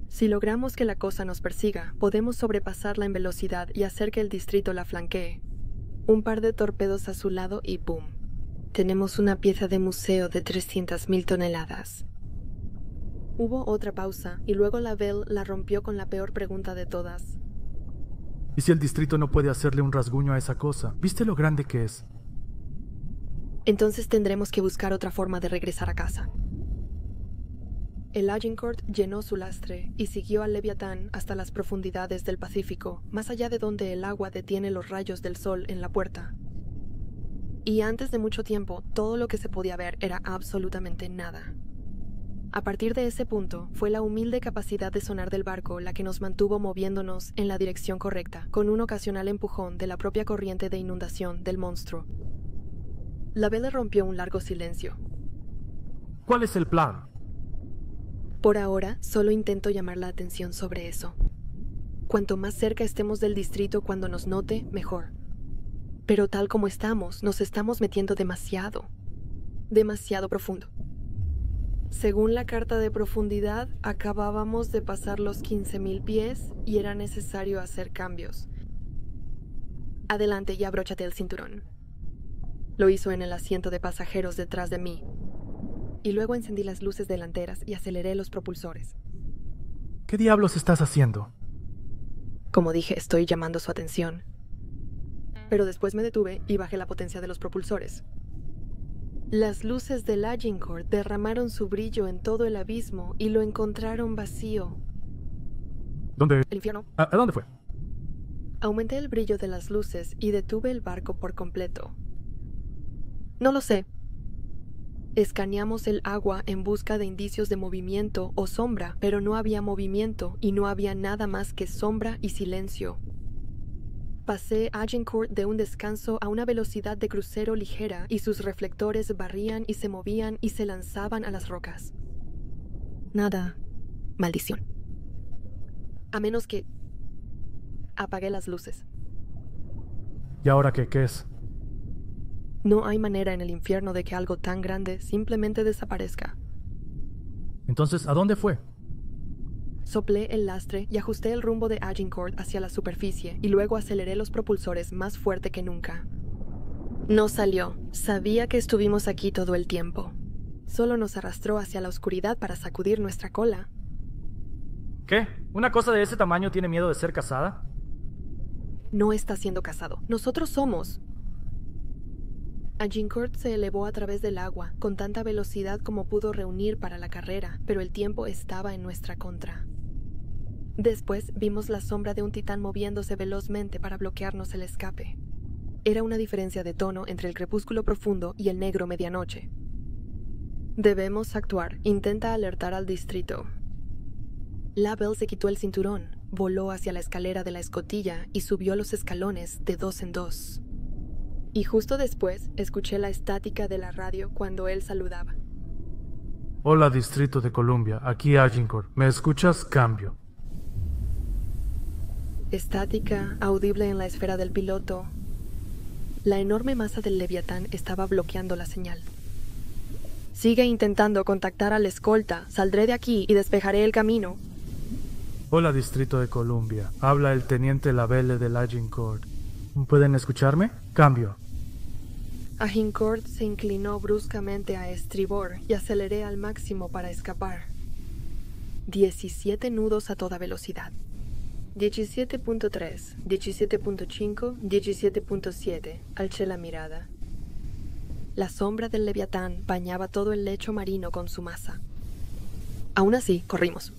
Si logramos que la cosa nos persiga, podemos sobrepasarla en velocidad y hacer que el distrito la flanquee. Un par de torpedos a su lado y ¡boom! Tenemos una pieza de museo de 300.000 toneladas. Hubo otra pausa y luego la Belle la rompió con la peor pregunta de todas. ¿Y si el distrito no puede hacerle un rasguño a esa cosa? ¿Viste lo grande que es? Entonces tendremos que buscar otra forma de regresar a casa. El Agincourt llenó su lastre y siguió al Leviatán hasta las profundidades del Pacífico, más allá de donde el agua detiene los rayos del sol en la puerta. Y antes de mucho tiempo, todo lo que se podía ver era absolutamente nada. A partir de ese punto, fue la humilde capacidad de sonar del barco la que nos mantuvo moviéndonos en la dirección correcta, con un ocasional empujón de la propia corriente de inundación del monstruo. La Belle rompió un largo silencio. ¿Cuál es el plan? Por ahora, solo intento llamar la atención sobre eso. Cuanto más cerca estemos del distrito cuando nos note, mejor. Pero tal como estamos, nos estamos metiendo demasiado profundo. Según la carta de profundidad, acabábamos de pasar los 15.000 pies y era necesario hacer cambios. Adelante y abróchate el cinturón. Lo hizo en el asiento de pasajeros detrás de mí. Y luego encendí las luces delanteras y aceleré los propulsores. ¿Qué diablos estás haciendo? Como dije, estoy llamando su atención. Pero después me detuve y bajé la potencia de los propulsores. Las luces del Agincourt derramaron su brillo en todo el abismo y lo encontraron vacío. ¿Dónde? El infierno. ¿A dónde fue? Aumenté el brillo de las luces y detuve el barco por completo. No lo sé. Escaneamos el agua en busca de indicios de movimiento o sombra, pero no había movimiento y no había nada más que sombra y silencio. Pasé Agincourt de un descanso a una velocidad de crucero ligera y sus reflectores barrían y se movían y se lanzaban a las rocas. Nada. Maldición. A menos que... Apagué las luces. ¿Y ahora qué es? No hay manera en el infierno de que algo tan grande simplemente desaparezca. Entonces, ¿a dónde fue? Soplé el lastre y ajusté el rumbo de Agincourt hacia la superficie y luego aceleré los propulsores más fuerte que nunca. No salió. Sabía que estuvimos aquí todo el tiempo. Solo nos arrastró hacia la oscuridad para sacudir nuestra cola. ¿Qué? ¿Una cosa de ese tamaño tiene miedo de ser cazada? No está siendo cazado. Nosotros somos. Agincourt se elevó a través del agua, con tanta velocidad como pudo reunir para la carrera, pero el tiempo estaba en nuestra contra. Después vimos la sombra de un titán moviéndose velozmente para bloquearnos el escape. Era una diferencia de tono entre el crepúsculo profundo y el negro medianoche. Debemos actuar. Intenta alertar al distrito. La Belle se quitó el cinturón, voló hacia la escalera de la escotilla y subió los escalones de 2 en 2. Y justo después escuché la estática de la radio cuando él saludaba. Hola, Distrito de Columbia. Aquí Agincourt. ¿Me escuchas? Cambio. Estática, audible en la esfera del piloto. La enorme masa del Leviatán estaba bloqueando la señal. Sigue intentando contactar al escolta. Saldré de aquí y despejaré el camino. Hola, Distrito de Columbia. Habla el teniente Lavelle del Agincourt. ¿Pueden escucharme? Cambio. Agincourt se inclinó bruscamente a estribor y aceleré al máximo para escapar. 17 nudos a toda velocidad. 17.3, 17.5, 17.7. Alcé la mirada. La sombra del Leviatán bañaba todo el lecho marino con su masa. Aún así, corrimos.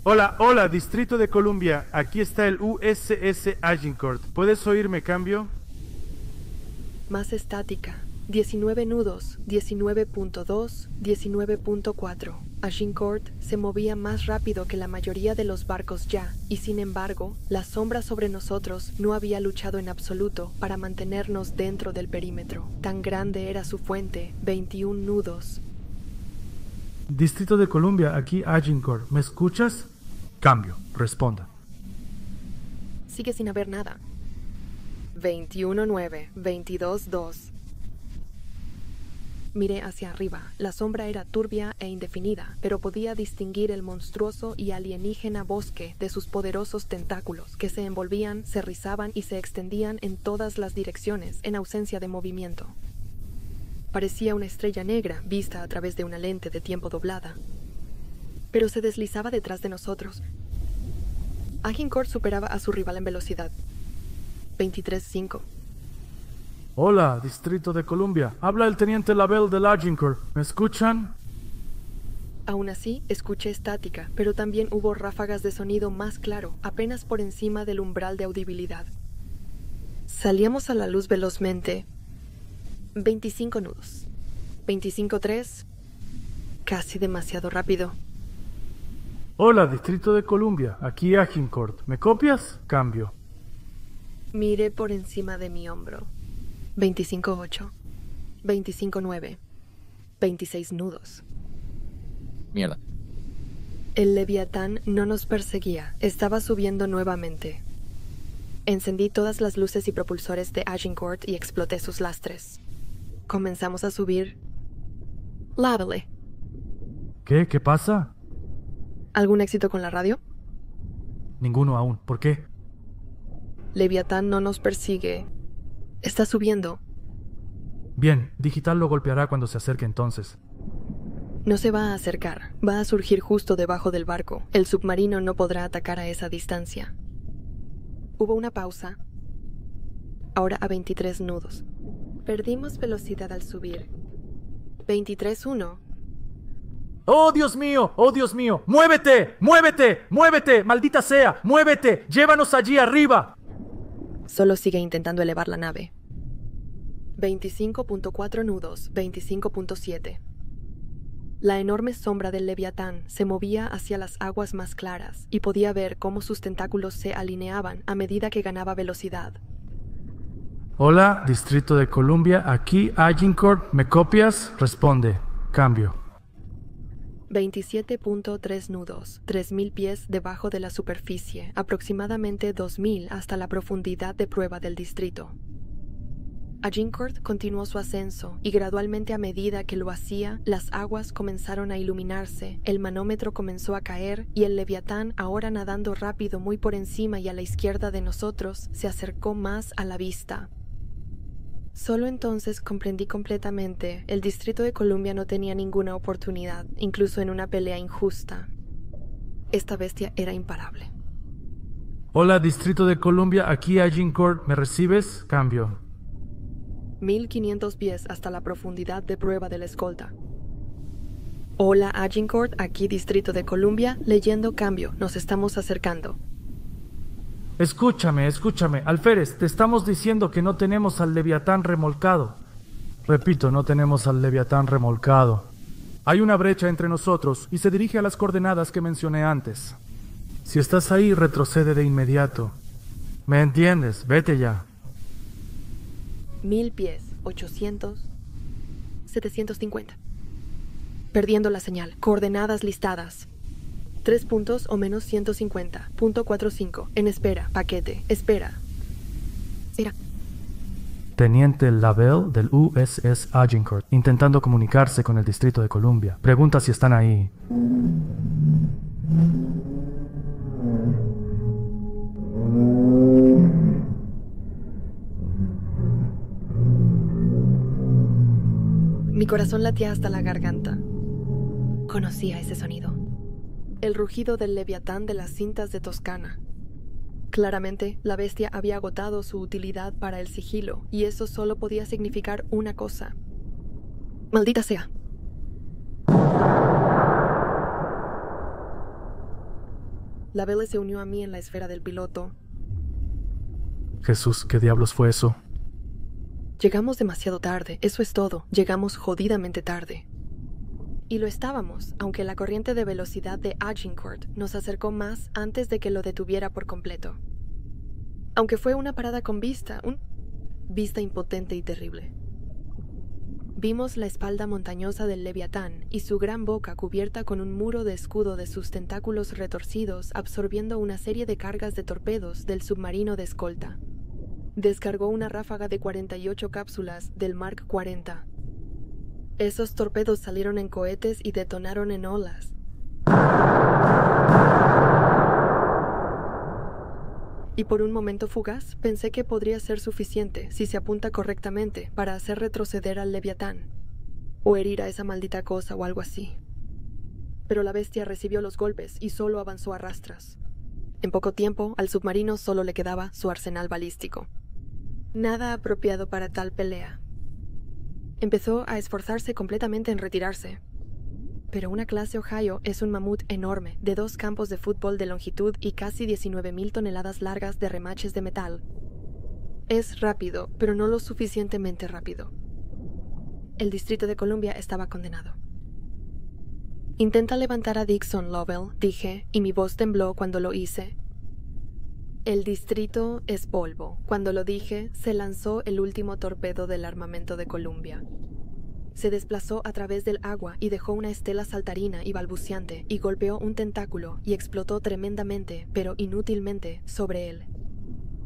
Hola, hola, Distrito de Columbia. Aquí está el USS Agincourt. ¿Puedes oírme, cambio? Más estática. 19 nudos, 19.2, 19.4. Agincourt se movía más rápido que la mayoría de los barcos ya, y sin embargo, la sombra sobre nosotros no había luchado en absoluto para mantenernos dentro del perímetro. Tan grande era su fuente, 21 nudos. Distrito de Columbia, aquí Agincourt. ¿Me escuchas? Cambio, responda. Sigue sin haber nada. 21.9, 22.2. Miré hacia arriba. La sombra era turbia e indefinida, pero podía distinguir el monstruoso y alienígena bosque de sus poderosos tentáculos, que se envolvían, se rizaban y se extendían en todas las direcciones, en ausencia de movimiento. Parecía una estrella negra, vista a través de una lente de tiempo doblada. Pero se deslizaba detrás de nosotros. Agincourt superaba a su rival en velocidad. 23.5. Hola, Distrito de Columbia. Habla el Teniente Lavelle del Agincourt. ¿Me escuchan? Aún así, escuché estática, pero también hubo ráfagas de sonido más claro, apenas por encima del umbral de audibilidad. Salíamos a la luz velozmente. 25 nudos. 25.3. Casi demasiado rápido. Hola, Distrito de Columbia. Aquí Agincourt. ¿Me copias? Cambio. Miré por encima de mi hombro. 25.8. 25.9. 26 nudos. Mierda. El Leviatán no nos perseguía. Estaba subiendo nuevamente. Encendí todas las luces y propulsores de Agincourt y exploté sus lastres. Comenzamos a subir. Lavelle. ¿Qué? ¿Qué pasa? ¿Algún éxito con la radio? Ninguno aún. ¿Por qué? Leviatán no nos persigue. Está subiendo. Bien, Digital lo golpeará cuando se acerque entonces. No se va a acercar. Va a surgir justo debajo del barco. El submarino no podrá atacar a esa distancia. Hubo una pausa. Ahora a 23 nudos. Perdimos velocidad al subir. 23.1. ¡Oh, Dios mío! ¡Oh, Dios mío! ¡Muévete! ¡Muévete! ¡Muévete! ¡Maldita sea! ¡Muévete! ¡Llévanos allí arriba! Solo sigue intentando elevar la nave. 25.4 nudos, 25.7. La enorme sombra del Leviatán se movía hacia las aguas más claras y podía ver cómo sus tentáculos se alineaban a medida que ganaba velocidad. Hola, Distrito de Columbia, aquí Agincourt. ¿Me copias? Responde. Cambio. 27.3 nudos, 3.000 pies debajo de la superficie, aproximadamente 2.000 hasta la profundidad de prueba del distrito. Agincourt continuó su ascenso y gradualmente a medida que lo hacía, las aguas comenzaron a iluminarse, el manómetro comenzó a caer y el Leviatán, ahora nadando rápido muy por encima y a la izquierda de nosotros, se acercó más a la vista. Solo entonces comprendí completamente. El Distrito de Columbia no tenía ninguna oportunidad, incluso en una pelea injusta. Esta bestia era imparable. Hola, Distrito de Columbia, aquí Agincourt. ¿Me recibes? Cambio. 1.500 pies hasta la profundidad de prueba de la escolta. Hola, Agincourt, aquí Distrito de Columbia, leyendo cambio. Nos estamos acercando. Escúchame, Alférez, te estamos diciendo que no tenemos al Leviatán remolcado. Repito, no tenemos al Leviatán remolcado. Hay una brecha entre nosotros y se dirige a las coordenadas que mencioné antes. Si estás ahí, retrocede de inmediato. ¿Me entiendes? Vete ya. 1.000 pies, 800, 750. Perdiendo la señal. Coordenadas listadas. 3 puntos o menos 150. Punto 45. En espera. Paquete. Espera. Espera. Teniente Lavelle del USS Agincourt, intentando comunicarse con el Distrito de Columbia. Pregunta si están ahí. Mi corazón latía hasta la garganta. Conocía ese sonido. el rugido del leviatán de las cintas de Toscana. Claramente, la bestia había agotado su utilidad para el sigilo, y eso solo podía significar una cosa. ¡Maldita sea! La Belle se unió a mí en la esfera del piloto. Jesús, ¿qué diablos fue eso? Llegamos demasiado tarde, eso es todo. Llegamos jodidamente tarde. Y lo estábamos, aunque la corriente de velocidad de Agincourt nos acercó más antes de que lo detuviera por completo. Aunque fue una parada con vista impotente y terrible. Vimos la espalda montañosa del leviatán y su gran boca cubierta con un muro de escudo de sus tentáculos retorcidos absorbiendo una serie de cargas de torpedos del submarino de escolta. Descargó una ráfaga de 48 cápsulas del Mark 40. Esos torpedos salieron en cohetes y detonaron en olas. Y por un momento fugaz pensé que podría ser suficiente si se apunta correctamente para hacer retroceder al leviatán, o herir a esa maldita cosa o algo así. Pero la bestia recibió los golpes y solo avanzó a rastras. En poco tiempo, al submarino solo le quedaba su arsenal balístico. Nada apropiado para tal pelea. Empezó a esforzarse completamente en retirarse. Pero una clase Ohio es un mamut enorme, de 2 campos de fútbol de longitud y casi 19.000 toneladas largas de remaches de metal. Es rápido, pero no lo suficientemente rápido. El Distrito de Columbia estaba condenado. Intenta levantar a Dixon, Lovell, dije, y mi voz tembló cuando lo hice. El distrito es polvo. Cuando lo dije, se lanzó el último torpedo del armamento de Columbia. Se desplazó a través del agua y dejó una estela saltarina y balbuceante y golpeó un tentáculo y explotó tremendamente, pero inútilmente, sobre él.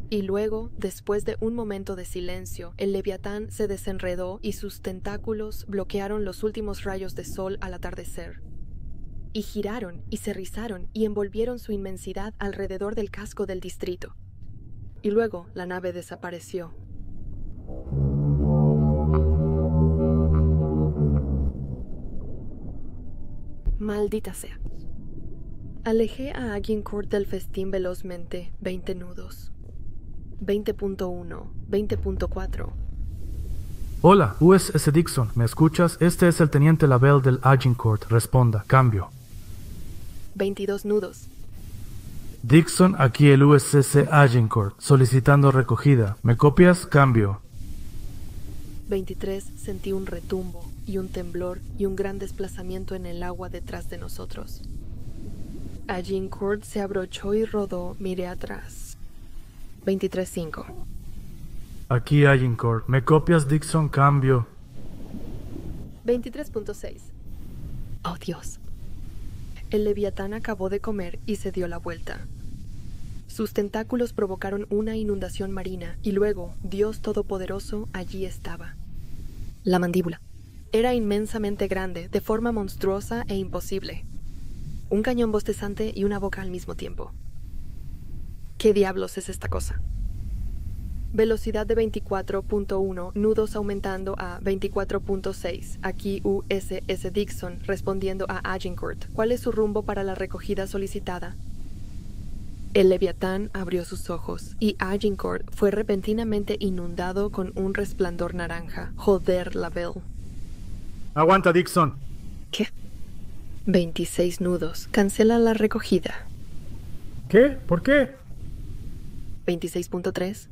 Y luego, después de un momento de silencio, el leviatán se desenredó y sus tentáculos bloquearon los últimos rayos de sol al atardecer. Y giraron y se rizaron y envolvieron su inmensidad alrededor del casco del distrito. Y luego la nave desapareció. Maldita sea. Alejé a Agincourt del festín velozmente, 20 nudos. 20.1, 20.4. Hola, USS Dixon, ¿me escuchas? Este es el teniente Lavelle del Agincourt. Responda, cambio. 22 nudos. Dixon, aquí el USS Agincourt, solicitando recogida. ¿Me copias? Cambio. 23, sentí un retumbo y un temblor y un gran desplazamiento en el agua detrás de nosotros. Agincourt se abrochó y rodó, miré atrás. 23.5. Aquí Agincourt, ¿me copias? Dixon, cambio. 23.6. Oh, Dios. El leviatán acabó de comer y se dio la vuelta. Sus tentáculos provocaron una inundación marina y luego, Dios Todopoderoso allí estaba. La mandíbula. Era inmensamente grande, de forma monstruosa e imposible. Un cañón bostezante y una boca al mismo tiempo. ¿Qué diablos es esta cosa? Velocidad de 24.1, nudos aumentando a 24.6. Aquí USS Dixon respondiendo a Agincourt. ¿Cuál es su rumbo para la recogida solicitada? El leviatán abrió sus ojos y Agincourt fue repentinamente inundado con un resplandor naranja. Joder, Lavelle. Aguanta, Dixon. ¿Qué? 26 nudos. Cancela la recogida. ¿Qué? ¿Por qué? 26.3.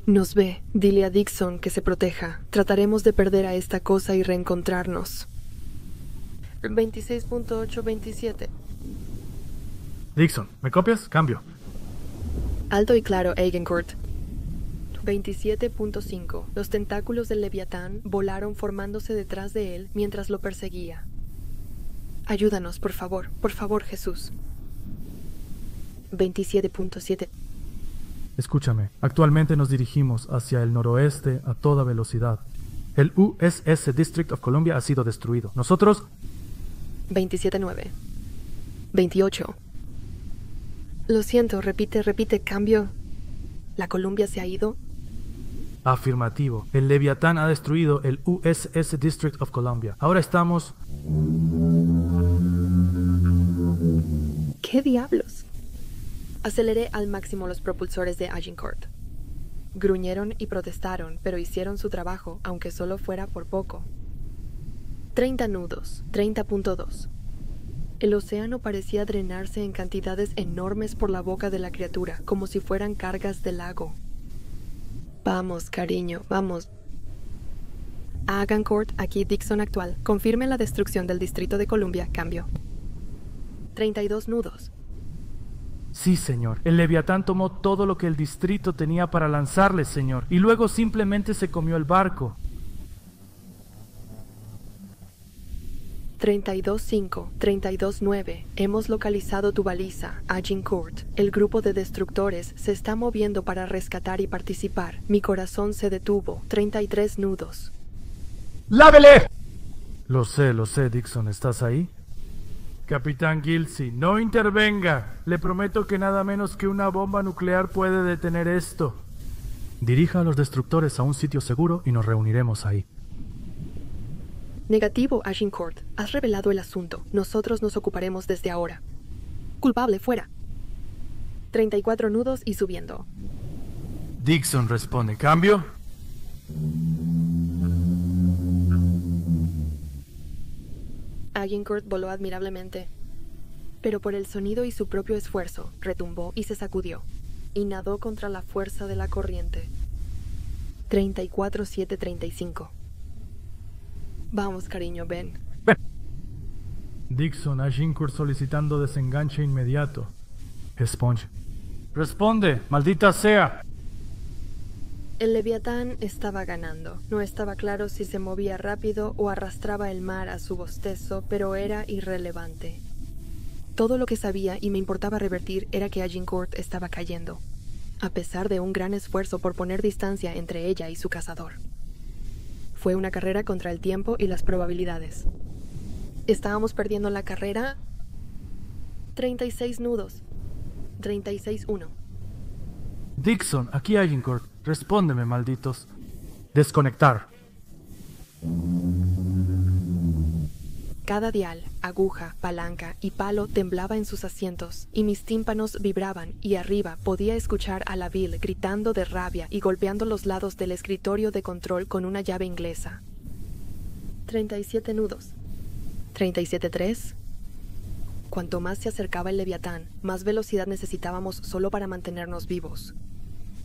Nos ve. Dile a Dixon que se proteja. Trataremos de perder a esta cosa y reencontrarnos. 26.8, 27. Dixon, ¿me copias? Cambio. Alto y claro, Agincourt. 27.5. Los tentáculos del leviatán volaron formándose detrás de él mientras lo perseguía. Ayúdanos, por favor, Jesús. 27.7. Escúchame, actualmente nos dirigimos hacia el noroeste a toda velocidad. El USS District of Columbia ha sido destruido. Nosotros... 27.9. 28. Lo siento, repite, cambio. ¿La Columbia se ha ido? Afirmativo. El Leviatán ha destruido el USS District of Columbia. Ahora estamos... ¿Qué diablos? Aceleré al máximo los propulsores de Agincourt. Gruñeron y protestaron, pero hicieron su trabajo, aunque solo fuera por poco. 30 nudos, 30.2. El océano parecía drenarse en cantidades enormes por la boca de la criatura, como si fueran cargas de lago. Vamos, cariño, vamos. A Agincourt, aquí Dixon actual. Confirme la destrucción del Distrito de Columbia. Cambio. 32 nudos. Sí, señor. El Leviatán tomó todo lo que el distrito tenía para lanzarle, señor, y luego simplemente se comió el barco. 32.5, 32.9. Hemos localizado tu baliza, Agincourt. El grupo de destructores se está moviendo para rescatar y participar. Mi corazón se detuvo. 33 nudos. ¡Lávele! Lo sé, Dixon. ¿Estás ahí? Capitán Gilsey, no intervenga. Le prometo que nada menos que una bomba nuclear puede detener esto. Dirija a los destructores a un sitio seguro y nos reuniremos ahí. Negativo, Agincourt. Has revelado el asunto. Nosotros nos ocuparemos desde ahora. Culpable, fuera. 34 nudos y subiendo. Dixon responde. ¿Cambio? Agincourt voló admirablemente, pero por el sonido y su propio esfuerzo, retumbó y se sacudió, y nadó contra la fuerza de la corriente. 34.735. Vamos, cariño, ven. Dixon, Agincourt solicitando desenganche inmediato. Sponge. Responde, maldita sea. El Leviatán estaba ganando. No estaba claro si se movía rápido o arrastraba el mar a su bostezo, pero era irrelevante. Todo lo que sabía y me importaba revertir era que Agincourt estaba cayendo, a pesar de un gran esfuerzo por poner distancia entre ella y su cazador. Fue una carrera contra el tiempo y las probabilidades. Estábamos perdiendo la carrera. 36 nudos. 36.1. Dixon, aquí Agincourt. Respóndeme, malditos. Desconectar. Cada dial, aguja, palanca y palo temblaba en sus asientos, y mis tímpanos vibraban, y arriba podía escuchar a la Bill gritando de rabia y golpeando los lados del escritorio de control con una llave inglesa. 37 nudos. 37.3. Cuanto más se acercaba el Leviatán, más velocidad necesitábamos solo para mantenernos vivos.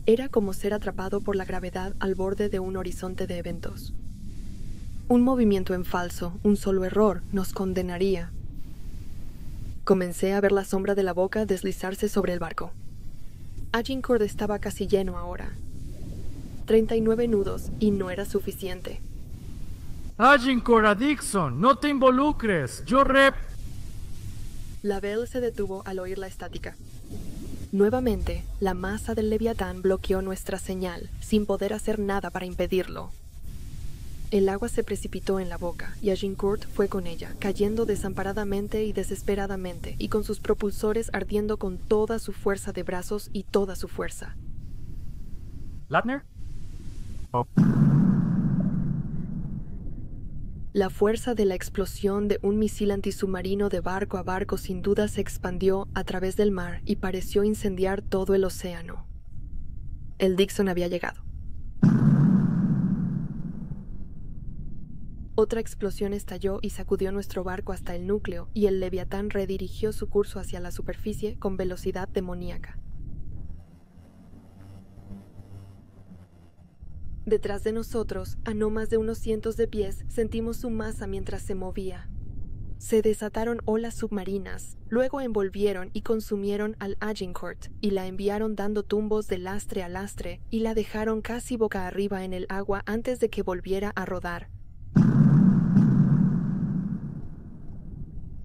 Era como ser atrapado por la gravedad al borde de un horizonte de eventos. Un movimiento en falso, un solo error, nos condenaría. Comencé a ver la sombra de la boca deslizarse sobre el barco. Agincourt estaba casi lleno ahora. 39 nudos, y no era suficiente. Agincourt, a Dixon, no te involucres. La Bell se detuvo al oír la estática. Nuevamente, la masa del Leviatán bloqueó nuestra señal, sin poder hacer nada para impedirlo. El agua se precipitó en la boca, y Agincourt fue con ella, cayendo desamparadamente y desesperadamente, y con sus propulsores ardiendo con toda su fuerza de brazos y toda su fuerza. ¿Latner? Oh. La fuerza de la explosión de un misil antisubmarino de barco a barco sin duda se expandió a través del mar y pareció incendiar todo el océano. El Dixon había llegado. Otra explosión estalló y sacudió nuestro barco hasta el núcleo, y el Leviatán redirigió su curso hacia la superficie con velocidad demoníaca. Detrás de nosotros, a no más de unos cientos de pies, sentimos su masa mientras se movía. Se desataron olas submarinas, luego envolvieron y consumieron al Agincourt, y la enviaron dando tumbos de lastre a lastre, y la dejaron casi boca arriba en el agua antes de que volviera a rodar.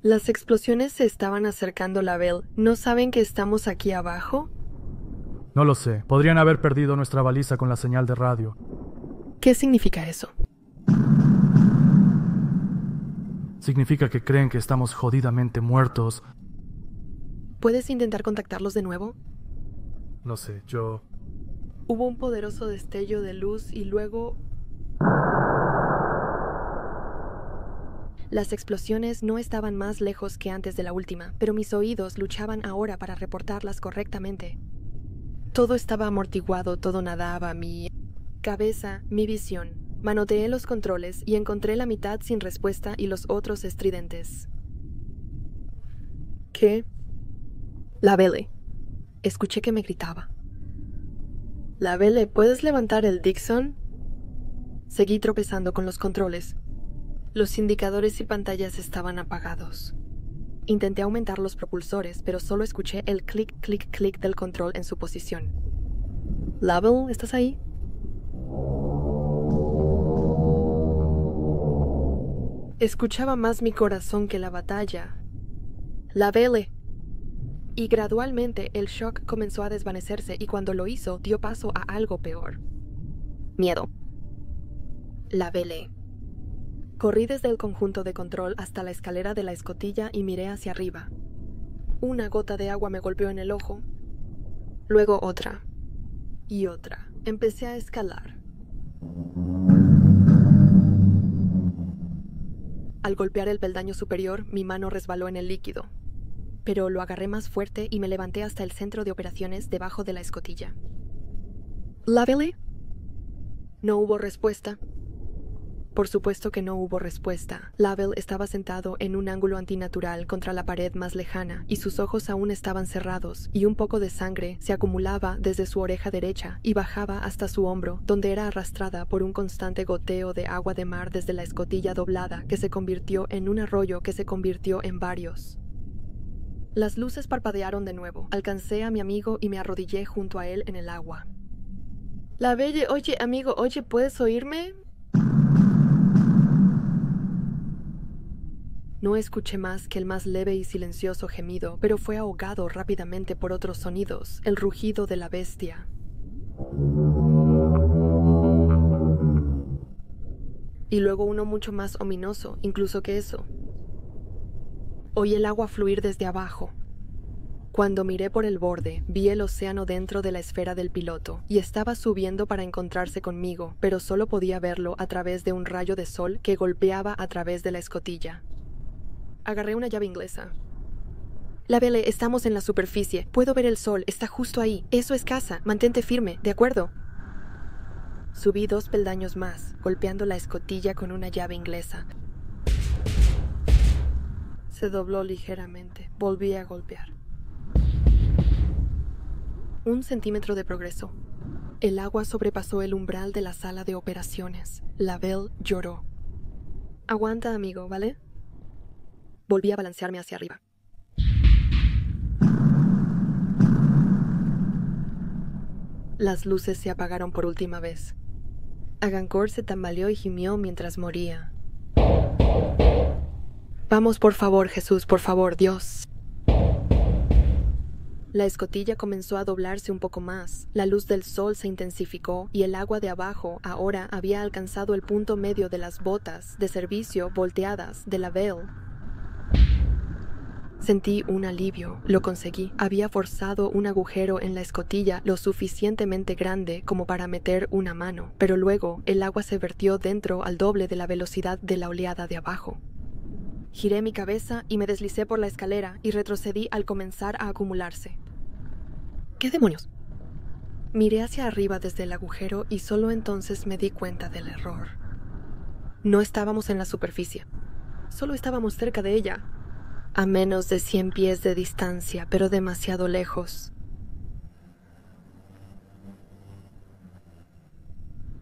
Las explosiones se estaban acercando, la Bell. ¿No saben que estamos aquí abajo? No lo sé. Podrían haber perdido nuestra baliza con la señal de radio. ¿Qué significa eso? Significa que creen que estamos jodidamente muertos. ¿Puedes intentar contactarlos de nuevo? No sé, yo... Hubo un poderoso destello de luz y luego... Las explosiones no estaban más lejos que antes de la última, pero mis oídos luchaban ahora para reportarlas correctamente. Todo estaba amortiguado, todo nadaba, mi cabeza, mi visión. Manoteé los controles y encontré la mitad sin respuesta y los otros estridentes. ¿Qué? La Vele. Escuché que me gritaba. La Vele, ¿puedes levantar el Dixon? Seguí tropezando con los controles. Los indicadores y pantallas estaban apagados. Intenté aumentar los propulsores, pero solo escuché el clic, clic, clic del control en su posición. Label, ¿estás ahí? Escuchaba más mi corazón que la batalla. La Vele. Y gradualmente el shock comenzó a desvanecerse y cuando lo hizo dio paso a algo peor. Miedo. La Vele. Corrí desde el conjunto de control hasta la escalera de la escotilla y miré hacia arriba. Una gota de agua me golpeó en el ojo. Luego otra. Y otra. Empecé a escalar. Al golpear el peldaño superior, mi mano resbaló en el líquido. Pero lo agarré más fuerte y me levanté hasta el centro de operaciones debajo de la escotilla. ¿La Vele? No hubo respuesta. Por supuesto que no hubo respuesta. Label estaba sentado en un ángulo antinatural contra la pared más lejana y sus ojos aún estaban cerrados y un poco de sangre se acumulaba desde su oreja derecha y bajaba hasta su hombro, donde era arrastrada por un constante goteo de agua de mar desde la escotilla doblada que se convirtió en un arroyo que se convirtió en varios. Las luces parpadearon de nuevo. Alcancé a mi amigo y me arrodillé junto a él en el agua. La Belle, oye, amigo, oye, ¿puedes oírme? No escuché más que el más leve y silencioso gemido, pero fue ahogado rápidamente por otros sonidos, el rugido de la bestia. Y luego uno mucho más ominoso, incluso que eso. Oí el agua fluir desde abajo. Cuando miré por el borde, vi el océano dentro de la esfera del piloto, y estaba subiendo para encontrarse conmigo, pero solo podía verlo a través de un rayo de sol que golpeaba a través de la escotilla. Agarré una llave inglesa. La Vele, estamos en la superficie. Puedo ver el sol, está justo ahí. Eso es casa, mantente firme, ¿de acuerdo? Subí 2 peldaños más, golpeando la escotilla con una llave inglesa. Se dobló ligeramente. Volví a golpear. 1 centímetro de progreso. El agua sobrepasó el umbral de la sala de operaciones. La Vele lloró. Aguanta, amigo, ¿vale? Volví a balancearme hacia arriba. Las luces se apagaron por última vez. Agancor se tambaleó y gimió mientras moría. Vamos, por favor, Jesús, por favor, Dios. La escotilla comenzó a doblarse un poco más. La luz del sol se intensificó y el agua de abajo ahora había alcanzado el punto medio de las botas de servicio volteadas de la Vele. Sentí un alivio, lo conseguí. Había forzado un agujero en la escotilla lo suficientemente grande como para meter una mano, pero luego el agua se vertió dentro al doble de la velocidad de la oleada de abajo. Giré mi cabeza y me deslicé por la escalera y retrocedí al comenzar a acumularse. ¿Qué demonios? Miré hacia arriba desde el agujero y solo entonces me di cuenta del error. No estábamos en la superficie, solo estábamos cerca de ella. A menos de 100 pies de distancia, pero demasiado lejos.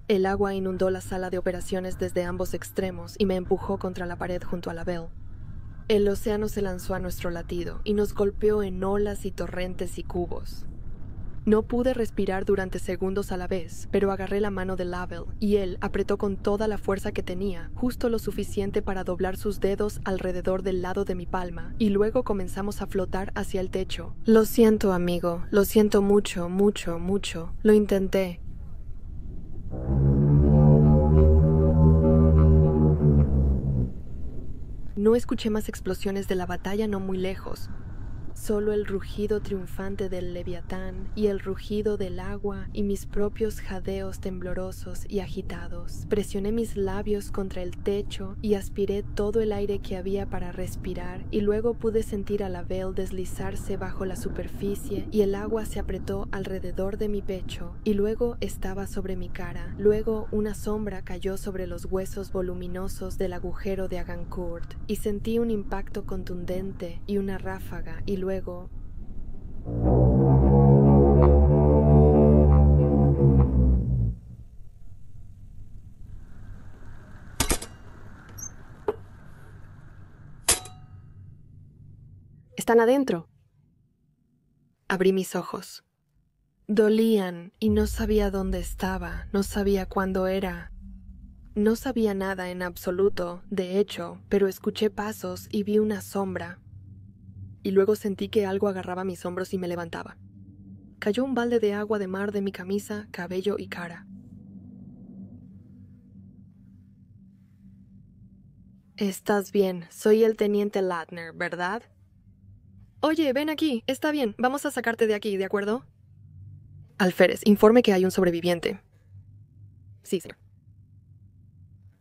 El agua inundó la sala de operaciones desde ambos extremos y me empujó contra la pared junto a la Vele. El océano se lanzó a nuestro latido y nos golpeó en olas y torrentes y cubos. No pude respirar durante segundos a la vez, pero agarré la mano de Label y él apretó con toda la fuerza que tenía, justo lo suficiente para doblar sus dedos alrededor del lado de mi palma, y luego comenzamos a flotar hacia el techo. Lo siento, amigo, lo siento mucho, mucho, mucho. Lo intenté. No escuché más explosiones de la batalla no muy lejos. Solo el rugido triunfante del leviatán y el rugido del agua y mis propios jadeos temblorosos y agitados. Presioné mis labios contra el techo y aspiré todo el aire que había para respirar, y luego pude sentir a la Vel deslizarse bajo la superficie y el agua se apretó alrededor de mi pecho y luego estaba sobre mi cara. Luego una sombra cayó sobre los huesos voluminosos del agujero de Agincourt y sentí un impacto contundente y una ráfaga, y luego ¿Están adentro? abrí mis ojos. Dolían y no sabía dónde estaba, no sabía cuándo era. No sabía nada en absoluto, de hecho, pero escuché pasos y vi una sombra. Y luego sentí que algo agarraba mis hombros y me levantaba. Cayó un balde de agua de mar de mi camisa, cabello y cara. Estás bien, soy el teniente Latner, ¿verdad? Oye, ven aquí, está bien, vamos a sacarte de aquí, ¿de acuerdo? Alférez, informe que hay un sobreviviente. Sí, señor.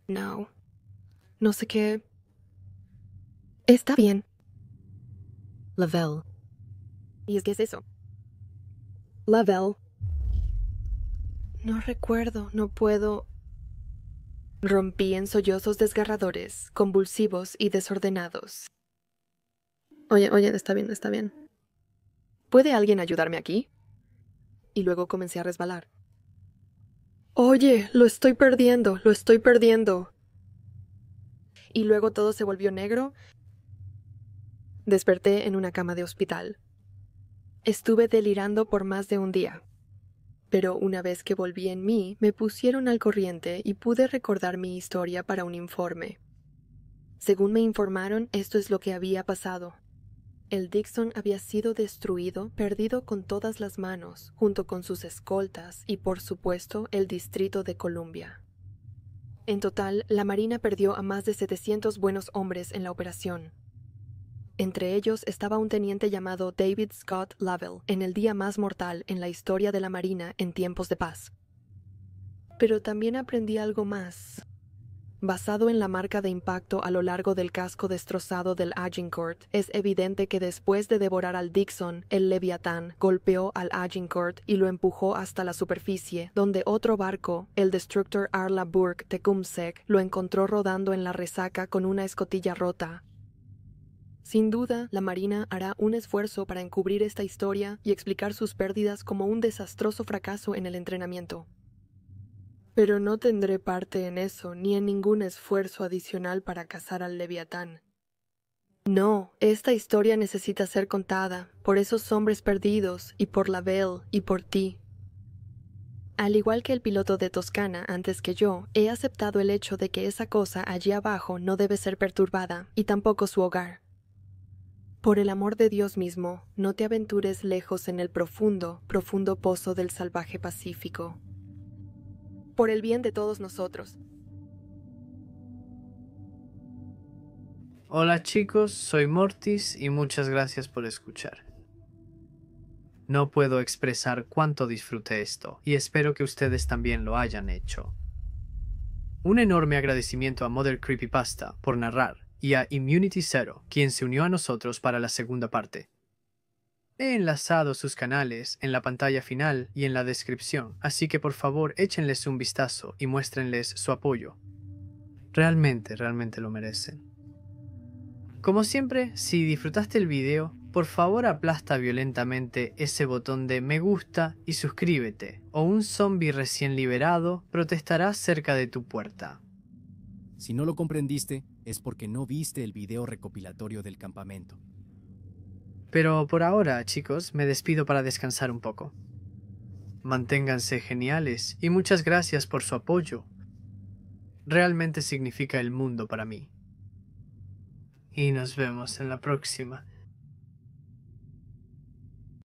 No. No sé qué. Está bien. Lavelle. ¿Y qué es eso? Lavelle. No recuerdo, no puedo. Rompí en sollozos desgarradores, convulsivos y desordenados. Oye, está bien, está bien. ¿Puede alguien ayudarme aquí? Y luego comencé a resbalar. Oye, lo estoy perdiendo, lo estoy perdiendo. Y luego todo se volvió negro. Desperté en una cama de hospital. Estuve delirando por más de un día. Pero una vez que volví en mí, me pusieron al corriente y pude recordar mi historia para un informe. Según me informaron, esto es lo que había pasado. El Dixon había sido destruido, perdido con todas las manos, junto con sus escoltas y, por supuesto, el Distrito de Columbia. En total, la Marina perdió a más de 700 buenos hombres en la operación. Entre ellos estaba un teniente llamado David Scott Lavelle, en el día más mortal en la historia de la Marina en tiempos de paz. Pero también aprendí algo más. Basado en la marca de impacto a lo largo del casco destrozado del Agincourt, es evidente que después de devorar al Dixon, el Leviatán golpeó al Agincourt y lo empujó hasta la superficie, donde otro barco, el Destructor Arla Burke Tecumseh, lo encontró rodando en la resaca con una escotilla rota. Sin duda, la Marina hará un esfuerzo para encubrir esta historia y explicar sus pérdidas como un desastroso fracaso en el entrenamiento. Pero no tendré parte en eso ni en ningún esfuerzo adicional para cazar al Leviatán. No, esta historia necesita ser contada por esos hombres perdidos y por Lavelle y por ti. Al igual que el piloto de Toscana antes que yo, he aceptado el hecho de que esa cosa allí abajo no debe ser perturbada y tampoco su hogar. Por el amor de Dios mismo, no te aventures lejos en el profundo, profundo pozo del salvaje Pacífico. Por el bien de todos nosotros. Hola chicos, soy Mortis y muchas gracias por escuchar. No puedo expresar cuánto disfruté esto y espero que ustedes también lo hayan hecho. Un enorme agradecimiento a Mother Creepypasta por narrar y a Immunity Zero, quien se unió a nosotros para la segunda parte. He enlazado sus canales en la pantalla final y en la descripción, así que por favor échenles un vistazo y muéstrenles su apoyo. Realmente lo merecen. Como siempre, si disfrutaste el video, por favor aplasta violentamente ese botón de me gusta y suscríbete, o un zombie recién liberado protestará cerca de tu puerta. Si no lo comprendiste, es porque no viste el video recopilatorio del campamento. Pero por ahora, chicos, me despido para descansar un poco. Manténganse geniales y muchas gracias por su apoyo. Realmente significa el mundo para mí. Y nos vemos en la próxima.